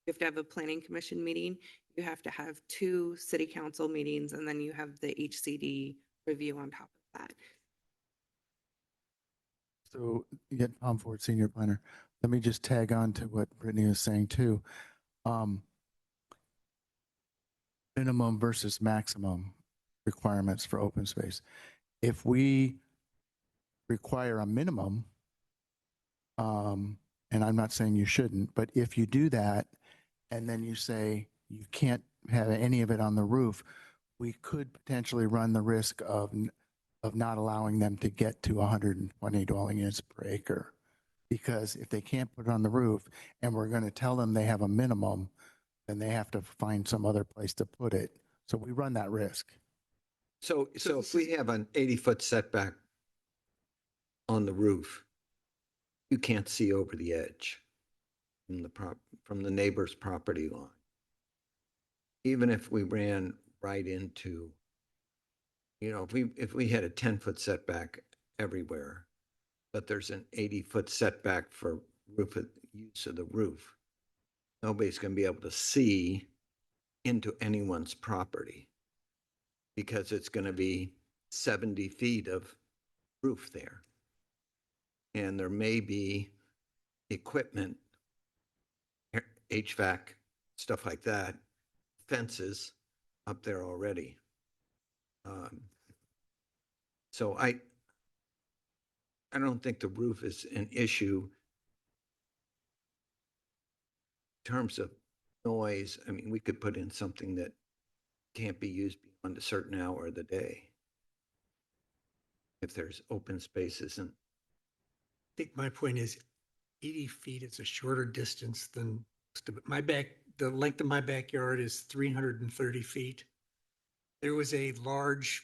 You have to have a planning commission meeting, you have to have 2 city council meetings, and then you have the HCD review on top of that. so, yeah, Tom Ford, senior planner. Let me just tag on to what Brittany was saying too. Minimum versus maximum requirements for open space. If we require a minimum, and I'm not saying you shouldn't, but if you do that, and then you say you can't have any of it on the roof, we could potentially run the risk of not allowing them to get to 120 dwelling units per acre. Because if they can't put it on the roof and we're going to tell them they have a minimum, then they have to find some other place to put it. So we run that risk. So if we have an 80-foot setback on the roof, you can't see over the edge from the neighbor's property line. Even if we ran right into, if we had a 10-foot setback everywhere, but there's an 80-foot setback for use of the roof, nobody's going to be able to see into anyone's property because it's going to be 70 feet of roof there. And there may be equipment, HVAC, stuff like that, fences up there already. So I don't think the roof is an issue in terms of noise. I mean, we could put in something that can't be used beyond a certain hour of the day if there's open spaces. And I think my point is 80 feet is a shorter distance than the length of my backyard is 330 feet. There was a large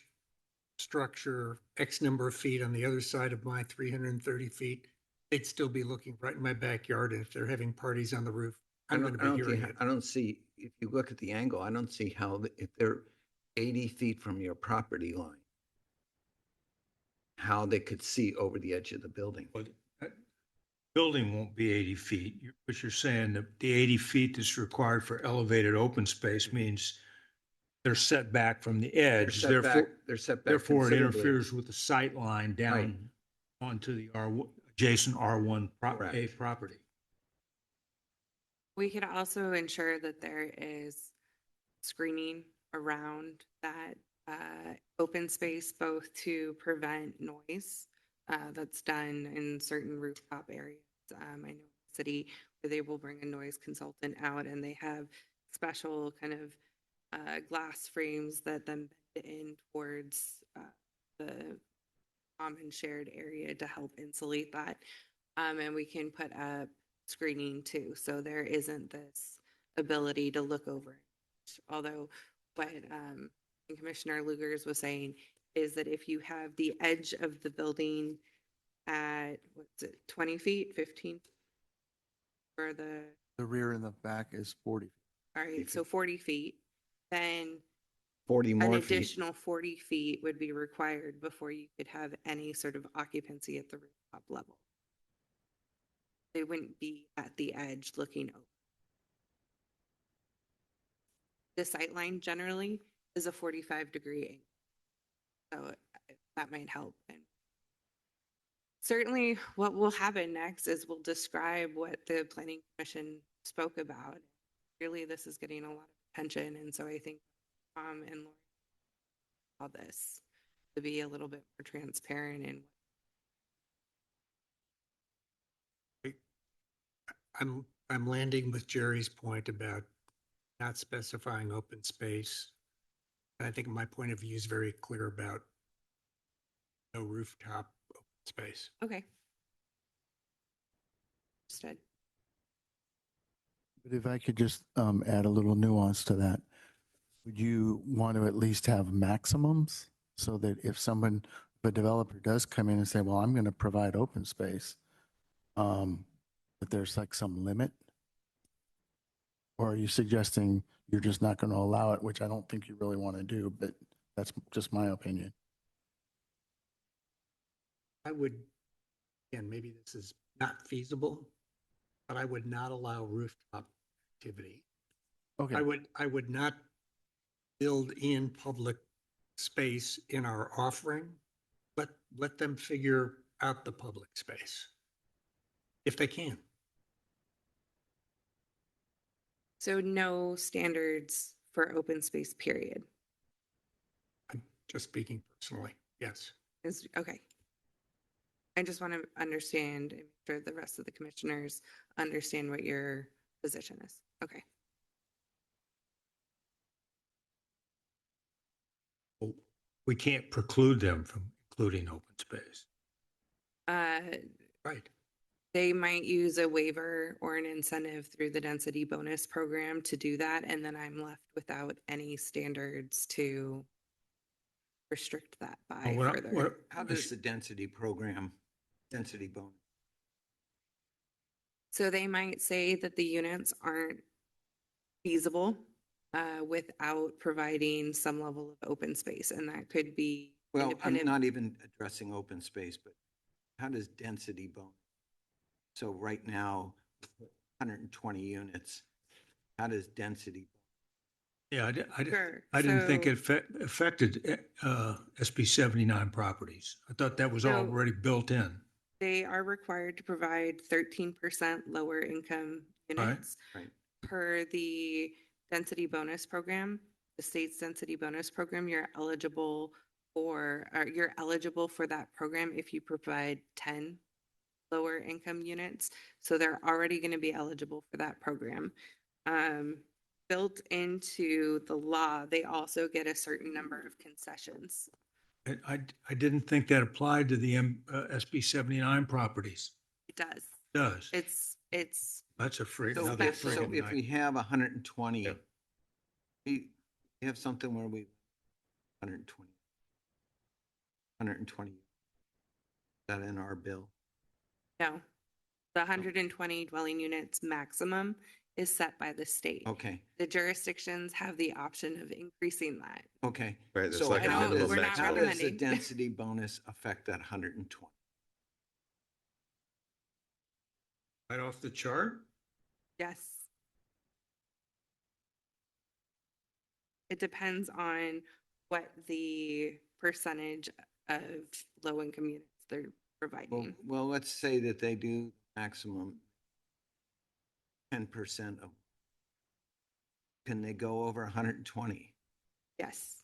structure, X number of feet on the other side of my 330 feet. They'd still be looking right in my backyard. And if they're having parties on the roof, I'm going to be hearing it. I don't see, if you look at the angle, I don't see how, if they're 80 feet from your property line, how they could see over the edge of the building. But that building won't be 80 feet. What you're saying, that the 80 feet that's required for elevated open space means they're set back from the edge. They're Therefore, set back therefore it considerably. interferes with the sight line down onto the adjacent R1 Correct. property. We could also ensure that there is screening around that open space, both to prevent noise that's done in certain rooftop areas. I know the city where they will bring a noise consultant out and they have special kind of glass frames that then bend in towards the common shared area to help insulate that. And we can put up screening too, so there isn't this ability to look over it. Although what Commissioner Lugers was saying is that if you have the edge of the building at, 20 feet, 15 for the The rear and the back is 40. All right, so 40 feet, then 40 an more feet. additional 40 feet would be required before you could have any sort of occupancy at the rooftop level. They wouldn't be at the edge looking over. The sightline generally is a 45-degree angle. So that might help. And certainly what will happen next is we'll describe what the planning commission spoke about. Really, this is getting a lot of attention. And so I think Tom and Lauren all this to be a little bit more transparent and I'm landing with Jerry's point about not specifying open space. I think my point of view is very clear about no rooftop open space. okay. Understood. But if I could just add a little nuance to that, would you want to at least have maximums so that if the developer does come in and say, well, I'm going to provide open space, that there's like some limit? Or are you suggesting you're just not going to allow it, which I don't think you really want to do, but that's just my opinion. I would, again, maybe this is not feasible, but I would not allow rooftop activity. Okay. I would not build in public space in our offering. Let them figure out the public space if they can. So no standards for open space, period. I'm just speaking personally. Yes. Is okay. I just want to understand, and make sure the rest of the commissioners understand what your position is. Okay. We can't preclude them from including open space. Right. They might use a waiver or an incentive through the density bonus program to do that, and then I'm left without any standards to restrict that by further. How does the density program, density bonus? So they might say that the units aren't feasible without providing some level of open space, and that could be Well, I'm independent. not even addressing open space, but how does density bonus? So right now, 120 units, how does density? Yeah, Sure. I didn't think So- it affected SB 79 properties. I thought that was So- already built in. They are required to provide 13% lower income Right. units Right. per the density bonus program, the state's density bonus program. You're eligible for that program if you provide 10 lower income units. So they're already going to be eligible for that program. Built into the law, they also get a certain number of concessions. And I didn't think that applied to the SB 79 properties. It does. It does. It's That's a freak, So another if friggin' we night. have 120, Yeah. we have something where we 120. 120. Is that in our bill? No, the 120 dwelling units maximum is set by the state. Okay, The jurisdictions have the option of increasing that. okay. Right, that's So like a how minimum does, We're not how does the recommending. density bonus affect that 120? Right off the chart? Yes. It depends on what the percentage of low income units they're Well, providing. well, let's say that they do maximum 10% of, can they go over 120? Yes.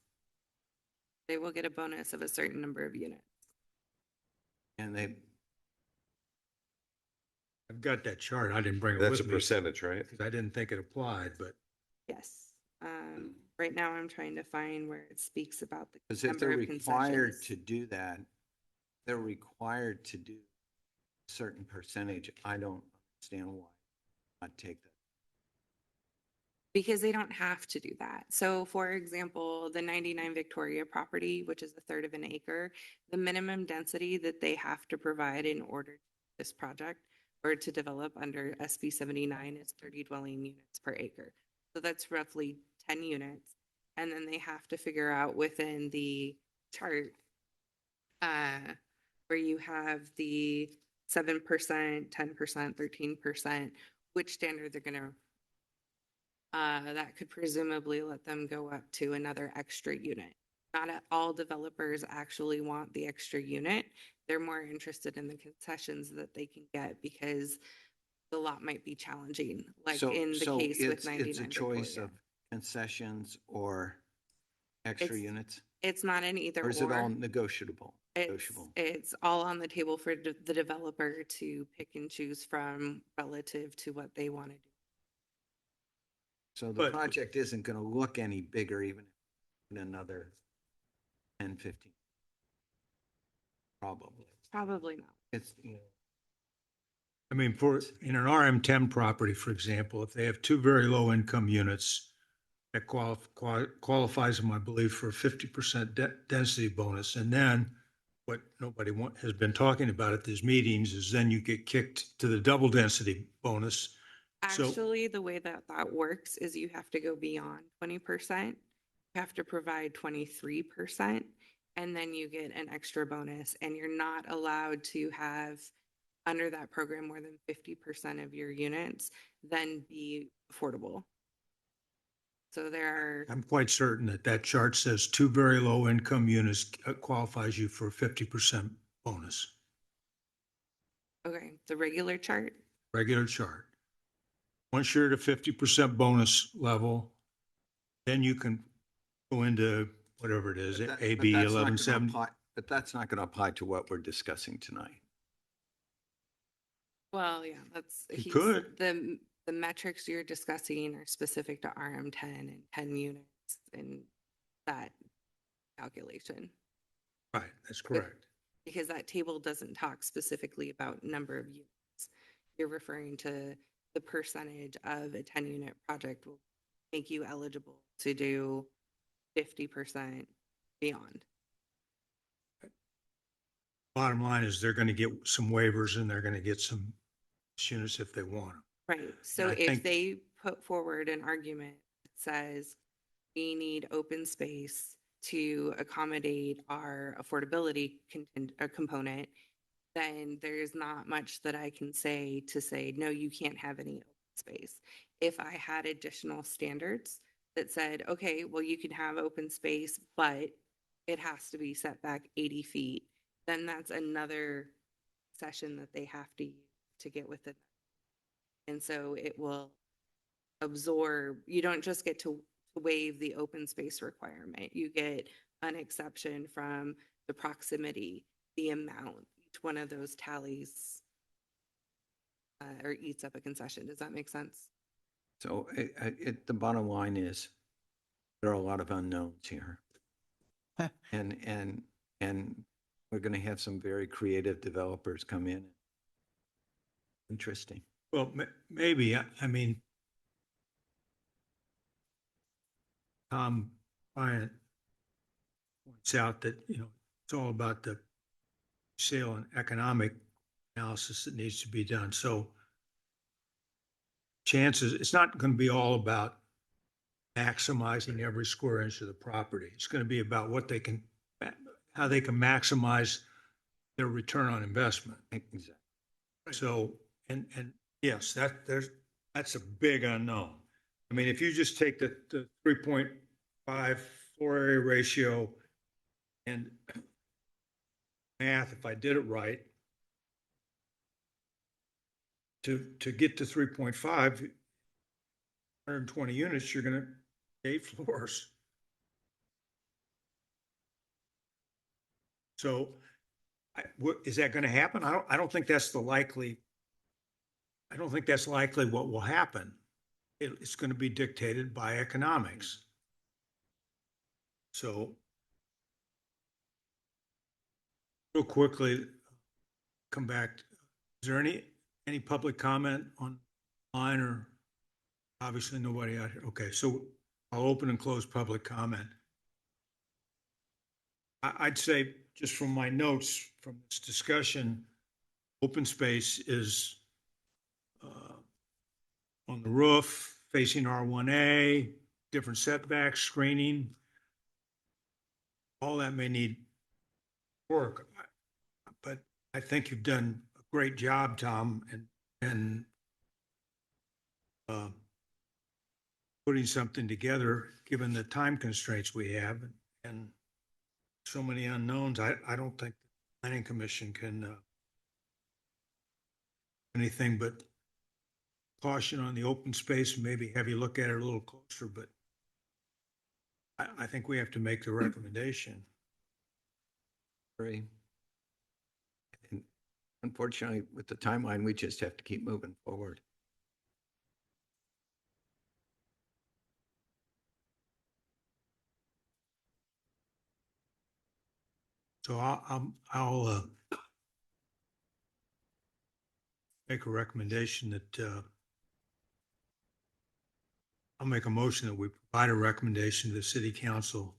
They will get a bonus of a certain number of units. And they, I've got that chart. I didn't bring it That's a with me percentage, right? because I didn't think it applied, but Yes. Right now I'm trying to find where it speaks about the because if number they're of required concessions. to do that, they're required to do a certain percentage. I don't understand why not take that. Because they don't have to do that. So for example, the 99 Victoria property, which is a third of an acre, the minimum density that they have to provide in order to do this project or to develop under SB 79 is 30 dwelling units per acre. So that's roughly 10 units. And then they have to figure out within the chart where you have the 7%, 10%, 13%, which standard they're gonna that could presumably let them go up to another extra unit. Not all developers actually want the extra unit. They're more interested in the concessions that they can get because the lot might be challenging, like So- in the so case with it's 99 a choice Victoria. of concessions or extra It's- units? It's not an either Or is it all or. negotiable? It's, Negotiable. it's all on the table for the developer to pick and choose from relative to what they want to do. So the But- project isn't going to look any bigger even in another 10, 15. Probably. Probably not. It's, you know, I mean, in an RM10 property, for example, if they have two very low income units, that qualifies them, I believe, for a 50% density bonus. And then what nobody has been talking about at these meetings is then you get kicked to the double density bonus. So- Actually, the way that that works is you have to go beyond 20%. You have to provide 23%, and then you get an extra bonus. And you're not allowed to have, under that program, more than 50% of your units then be affordable. So there are, I'm quite certain that that chart says two very low income units qualifies you for a 50% bonus, okay, the regular chart. regular chart. Once you're at a 50% bonus level, then you can go into whatever it is, but that- AB but that's not gonna 1170. apply- But that's not going to apply to what we're discussing tonight. Well, yeah, that's. You he's- could. The metrics you're discussing are specific to RM10 and 10 units in that calculation. Right, that's correct. Because that table doesn't talk specifically about number of units. You're referring to the percentage of a 10-unit project will make you eligible to do 50% beyond. Bottom line is they're going to get some waivers and they're going to get some units if they want them. Right, so I if think- they put forward an argument that says we need open space to accommodate our affordability component, then there's not much that I can say to say, no, you can't have any open space. If I had additional standards that said, okay, well, you can have open space, but it has to be set back 80 feet, then that's another session that they have to use to get within. And so it will absorb, you don't just get to waive the open space requirement. You get an exception from the proximity, the amount. Each one of those tallies or eats up a concession. Does that make sense? So the bottom line is there are a lot of unknowns here. And we're going to have some very creative developers come in. Interesting. Well, maybe, I mean, Tom Bryant points out that, it's all about the sale and economic analysis that needs to be done. So chances, it's not going to be all about maximizing every square inch of the property. It's going to be about how they can maximize their return on investment. Exactly. So, and yes, that's a big unknown. I mean, if you just take the 3.5 floor area ratio and math, if I did it right, to get to 3.5, 120 units, you're going to 8 floors. So is that going to happen? I don't think that's likely what will happen. It's going to be dictated by economics. So real quickly, come back. Is there any public comment online or obviously nobody out here? Okay, so I'll open and close public comment. I'd say just from my notes from this discussion, open space is on the roof, facing R1A, different setbacks, screening. All that may need work, but I think you've done a great job, Tom, and putting something together, given the time constraints we have and so many unknowns. I don't think the planning commission can anything but caution on the open space, maybe have you look at it a little closer, but I think we have to make the recommendation. Agree. And unfortunately, with the timeline, we just have to keep moving forward. So I'll make a recommendation that I'll make a motion that we provide a recommendation to the city council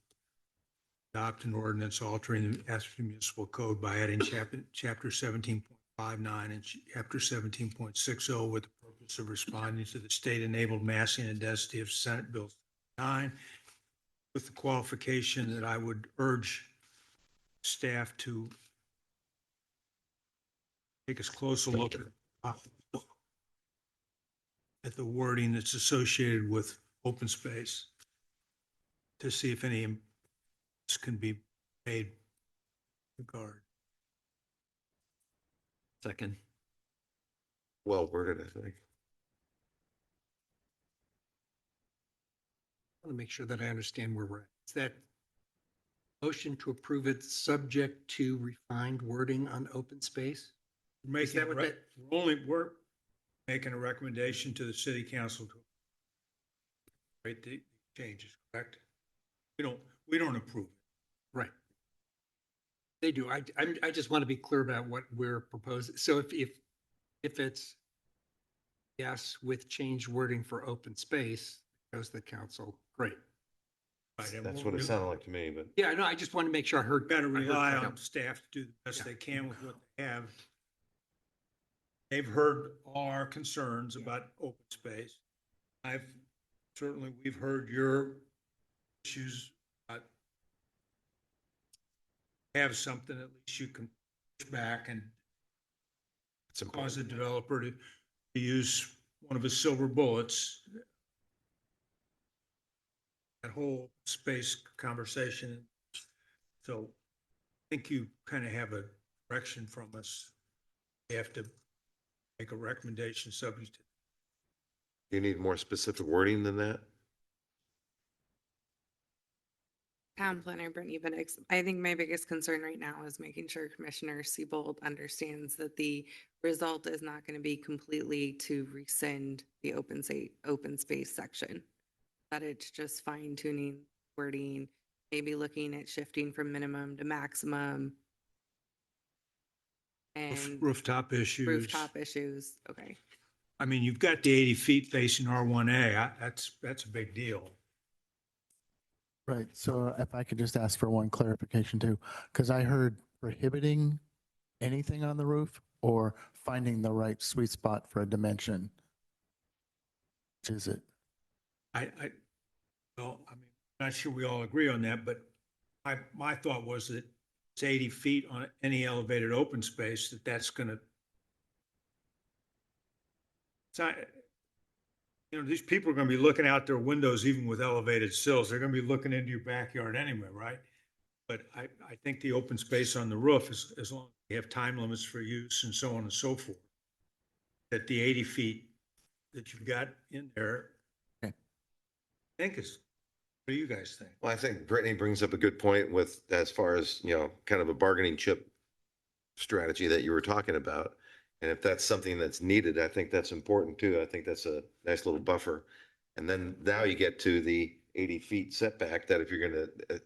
adopt an ordinance altering the Ashland Municipal Code by adding chapter 17.59 and chapter 17.60 with the purpose of responding to the state-enabled massing and density of Senate Bill 9, with the qualification that I would urge staff to take as close a look at the wording that's associated with open space to see if any can be made regard. Second. Well worded, I think. I want to make sure that I understand where we're at. Is that motion to approve it subject to refined wording on open space? Making, that what that- we're making a recommendation to the city council to rate the changes, correct? We don't approve. Right. They do. I just want to be clear about what we're proposing. So if it's yes with changed wording for open space, goes to the council, great. Right, and That's what it sounded like to me, but Yeah, no, I just want to make sure I heard. Got to I heard rely correct. on staff to do the best Yeah. they can with what they have. They've heard all our concerns about open space. We've heard your issues. Have something at least you can push back and cause a developer to use one of his silver bullets. That whole space conversation. So I think you kind of have a direction from us. You have to make a recommendation subject to. you need more specific wording than that? Town planner Brittany Bennix, I think my biggest concern right now is making sure Commissioner Siebold understands that the result is not going to be completely to rescind the open space section. That it's just fine tuning wording, maybe looking at shifting from minimum to maximum. And Rooftop issues. rooftop issues, okay. I mean, you've got the 80 feet facing R1A. That's a big deal. Right. So if I could just ask for one clarification too, because I heard prohibiting anything on the roof or finding the right sweet spot for a dimension. Which is it? Well, I mean, not sure we all agree on that, but my thought was that it's 80 feet on any elevated open space, that's gonna. These people are gonna be looking out their windows even with elevated sills. They're gonna be looking into your backyard anyway, right? But I think the open space on the roof is, as long as you have time limits for use and so on and so forth, that the 80 feet that you've got in there, Okay. I think is, what do you guys think? Well, I think Brittany brings up a good point with, as far as, kind of a bargaining chip strategy that you were talking about. And if that's something that's needed, I think that's important too. I think that's a nice little buffer. And then now you get to the 80 feet setback, that if you're going to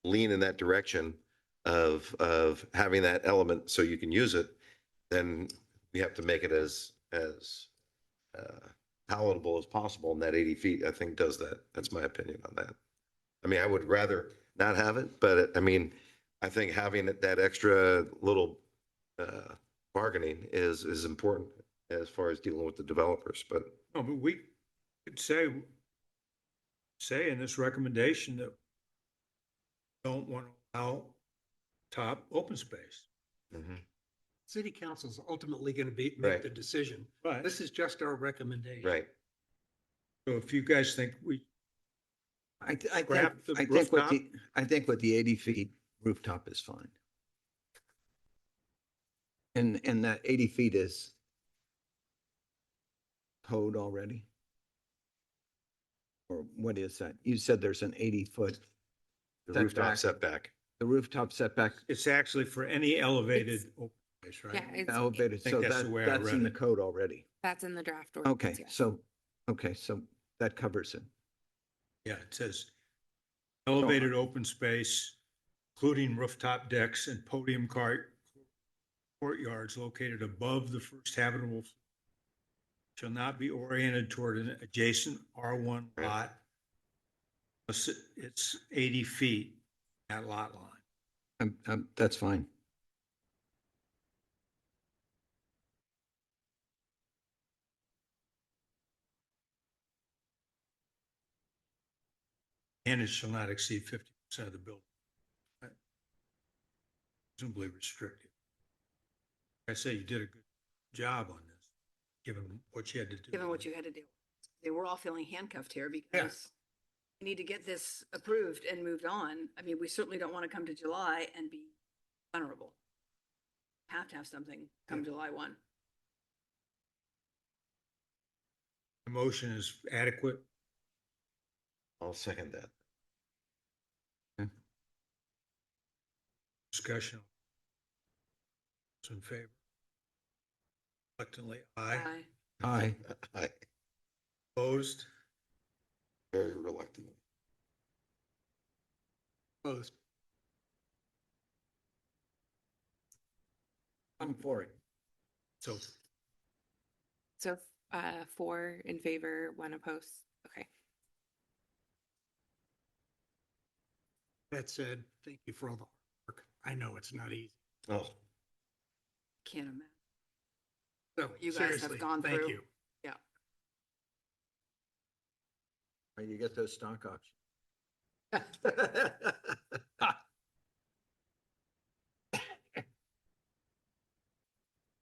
lean in that direction of having that element so you can use it, then we have to make it as palatable as possible. And that 80 feet, I think, does that. That's my opinion on that. I mean, I would rather not have it, but I mean, I think having that extra little bargaining is important as far as dealing with the developers, but No, but Could say in this recommendation that don't want to allow top open space. Mhm. City council's ultimately going to make Right. the decision. Right. This is just our recommendation. Right. So if you guys think we I Scrap the think with rooftop? I think with the 80 feet rooftop is fine. And that 80 feet is code already? Or what is that? You said there's an 80-foot, The rooftop Setback. setback. the rooftop setback it's actually for any elevated open space, right? Yeah, it's, elevated, think so that's the way I that's in read the it. code already. that's in the draft Okay, ordinance, yes. so that covers it. Yeah, it says elevated open space, including rooftop decks and podium courtyards located above the first habitable floor shall not be oriented toward an adjacent R1 Right. lot. Unless it's 80 feet, that lot line. That's fine. And it shall not exceed 50% of the building. Right. Reasonably restricted. I say you did a good job on this, given what you had to do. Given what you had to do. They were all feeling handcuffed here because we need to get this approved and moved on. I mean, we certainly don't want to come to July and be vulnerable. Have to have something come July 1. The motion is adequate. I'll second that. Discussion. Those in favor? Reluctantly, aye. Aye. I Opposed? very reluctantly. Opposed. I'm for it. So So, 4 in favor, 1 opposed. Okay. That said, thank you for all the hard work. I know it's not easy. Oh, Can't imagine. So You guys have seriously, gone thank through. you. Yeah. You get those stock options.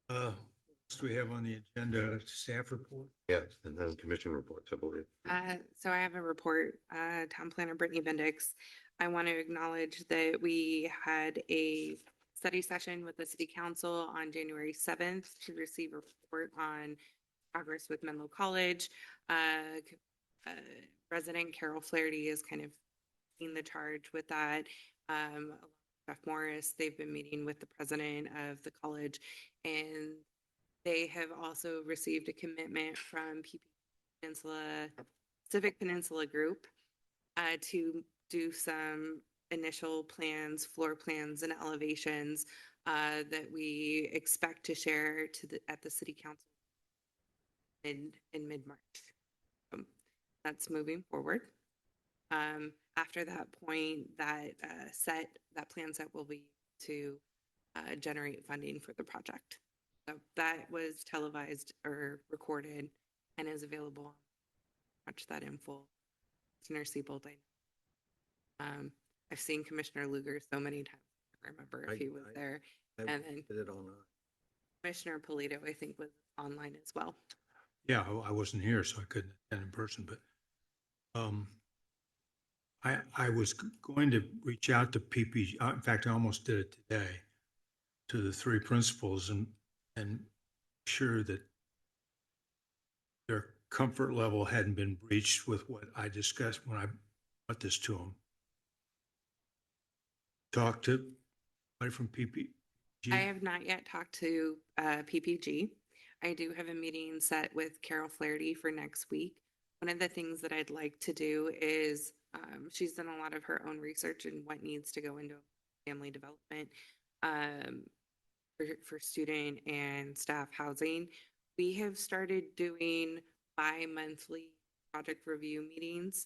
what else do we have on the agenda? Staff report? yeah, and then commission reports, I believe. So I have a report, Town Planner Brittany Bendix. I want to acknowledge that we had a study session with the City Council on January 7th to receive a report on progress with Menlo College. Resident Carol Flaherty is kind of leading the charge with that. Jeff Morris, they've been meeting with the president of the college, and they have also received a commitment from Civic Peninsula Group to do some initial plans, floor plans, and elevations that we expect to share at the City Council in mid-March. That's moving forward. After that point, that plan set will be to generate funding for the project. So that was televised or recorded and is available. Watch that in full. Commissioner Siebold, I've seen Commissioner Luger so many times. I don't remember if he was there. And then Did it on Commissioner Polito, I think, was online as well. Yeah, I wasn't here, so I couldn't attend in person, but I was going to reach out to PPG. In fact, I almost did it today, to the 3 principals and sure that their comfort level hadn't been breached with what I discussed when I brought this to them. Talk to somebody from PPG. I have not yet talked to PPG. I do have a meeting set with Carol Flaherty for next week. One of the things that I'd like to do is she's done a lot of her own research and what needs to go into family development for student and staff housing. We have started doing bi-monthly project review meetings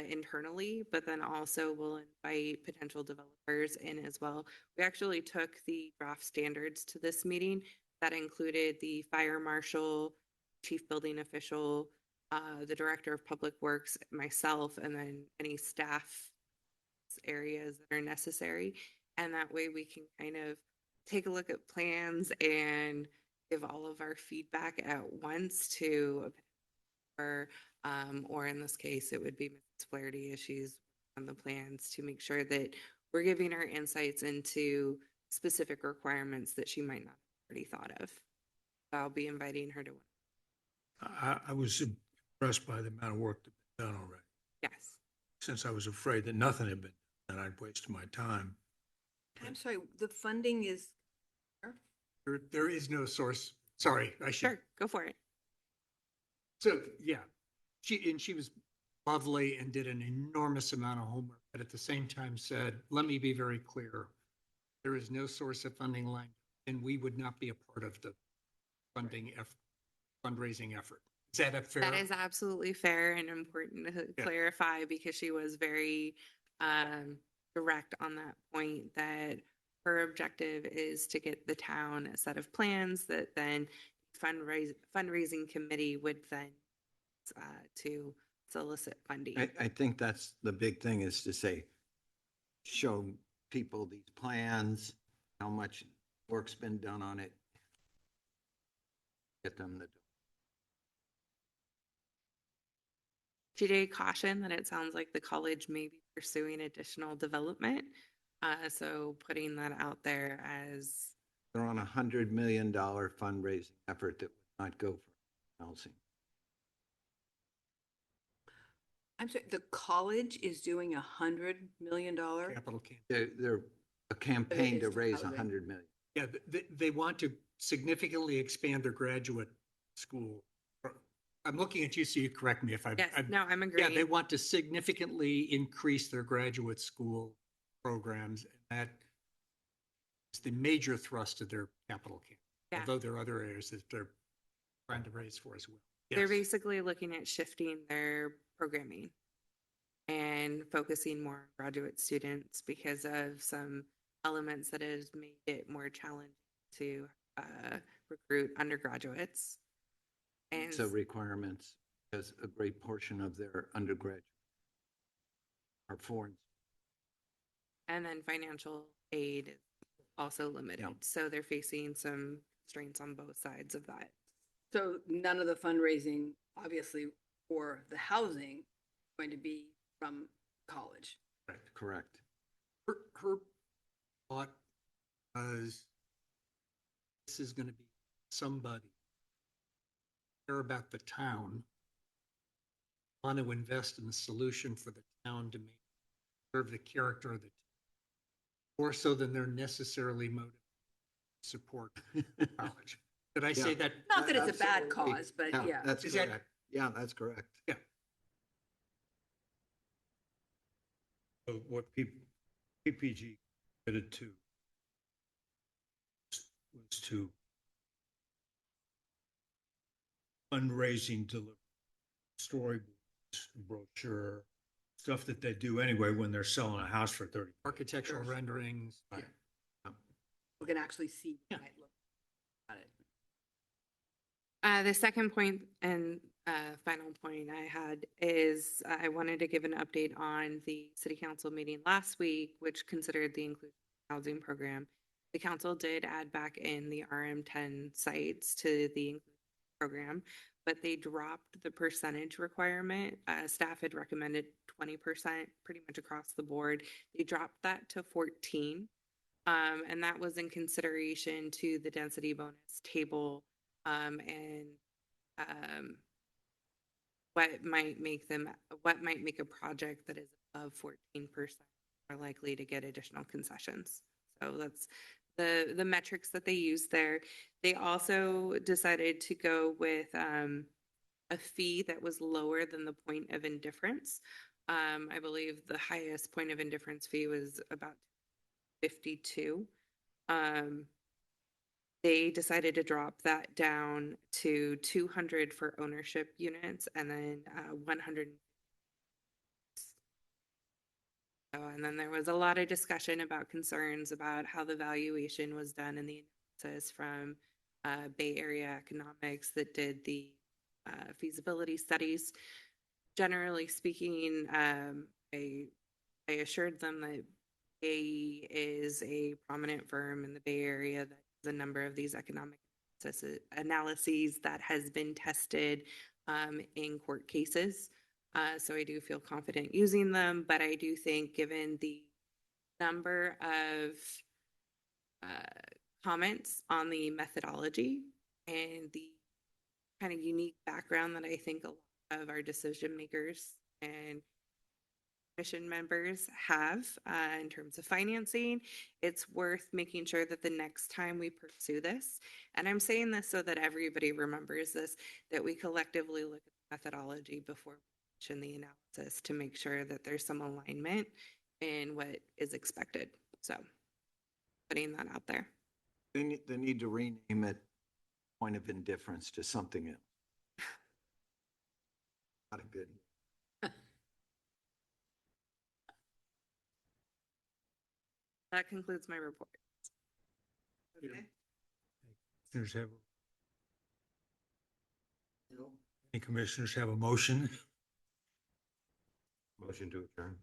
internally, but then also we'll invite potential developers in as well. We actually took the draft standards to this meeting that included the fire marshal, chief building official, the Director of Public Works, myself, and then any staff areas that are necessary. And that way we can kind of take a look at plans and give all of our feedback at once to, or in this case, it would be Mrs. Flaherty as she's on the plans to make sure that we're giving her insights into specific requirements that she might not have already thought of. I'll be inviting her to one. I was impressed by the amount of work that's been done already, Yes. since I was afraid that nothing had been done, and I'd wasted my time. I'm sorry, the funding is, There is no source. Sorry, I should. Sure, go for it. So, yeah, she was lovely and did an enormous amount of homework, but at the same time said, let me be very clear. There is no source of funding line, and we would not be a part of the fundraising effort. Is that a fair? That is absolutely fair and important to Yeah. clarify because she was very direct on that point that her objective is to get the town a set of plans that then fundraising committee would then to solicit funding. I think that's the big thing is to say, show people these plans, how much work's been done on it. Get them the. She did caution that it sounds like the college may be pursuing additional development. So putting that out there as They're on $100 million fundraising effort that would not go for housing. I'm sorry, the college is doing $100 million? Capital They're a campaign to is raise housing. 100 million. Yeah, they want to significantly expand their graduate school. I'm looking at you, so you correct me if I. yes, no, I'm Yeah, agreeing. they want to significantly increase their graduate school programs. And that is the major thrust of their capital campaign. Yeah. Although there are other areas that they're trying to raise for as well. They're Yes. basically looking at shifting their programming and focusing more on graduate students because of some elements that has made it more challenging to recruit undergraduates. And So requirements, because a great portion of their undergraduate are foreign. and then financial aid is also limited. So they're facing some constraints on both sides of that. So none of the fundraising, obviously, for the housing is going to be from college. Correct. Her thought was this is going to be somebody care about the town, want to invest in the solution for the town to serve the character of the town, more so than they're necessarily motivated to support college. Did I say Yeah. that? Not that it's a bad Absolutely. cause, but yeah. That's Is that- correct. Yeah, that's correct. Yeah. So what PPG committed to was to fundraising, deliver storyboards, brochure, stuff that they do anyway when they're selling a house for 30. Architectural renderings. Right. We can actually see. Yeah. what it might look at it. The second point and final point I had is I wanted to give an update on the city council meeting last week, which considered the inclusive housing program. The council did add back in the RM10 sites to the inclusive program, but they dropped the percentage requirement. Staff had recommended 20% pretty much across the board. They dropped that to 14. And that was in consideration to the density bonus table and what might make a project that is above 14% are likely to get additional concessions. So that's the metrics that they use there. They also decided to go with a fee that was lower than the point of indifference. I believe the highest point of indifference fee was about 52. They decided to drop that down to 200 for ownership units and then 100. And then there was a lot of discussion about concerns about how the valuation was done in the analysis from Bay Area Economics that did the feasibility studies. Generally speaking, I assured them that A is a prominent firm in the Bay Area that has a number of these economic analyses that has been tested in court cases. So I do feel confident using them, but I do think given the number of comments on the methodology and the kind of unique background that I think a lot of our decision makers and commission members have in terms of financing, it's worth making sure that the next time we pursue this, and I'm saying this so that everybody remembers this, that we collectively look at the methodology before we the analysis to make sure that there's some alignment in what is expected. So putting that out there. They need to rename it point of indifference to something else. Not a good. That concludes my report. Okay. Any commissioners have a motion? Motion to adjourn.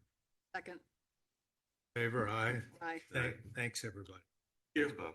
Second. Favor, aye. Aye. Thanks, everybody. Yes, Bob.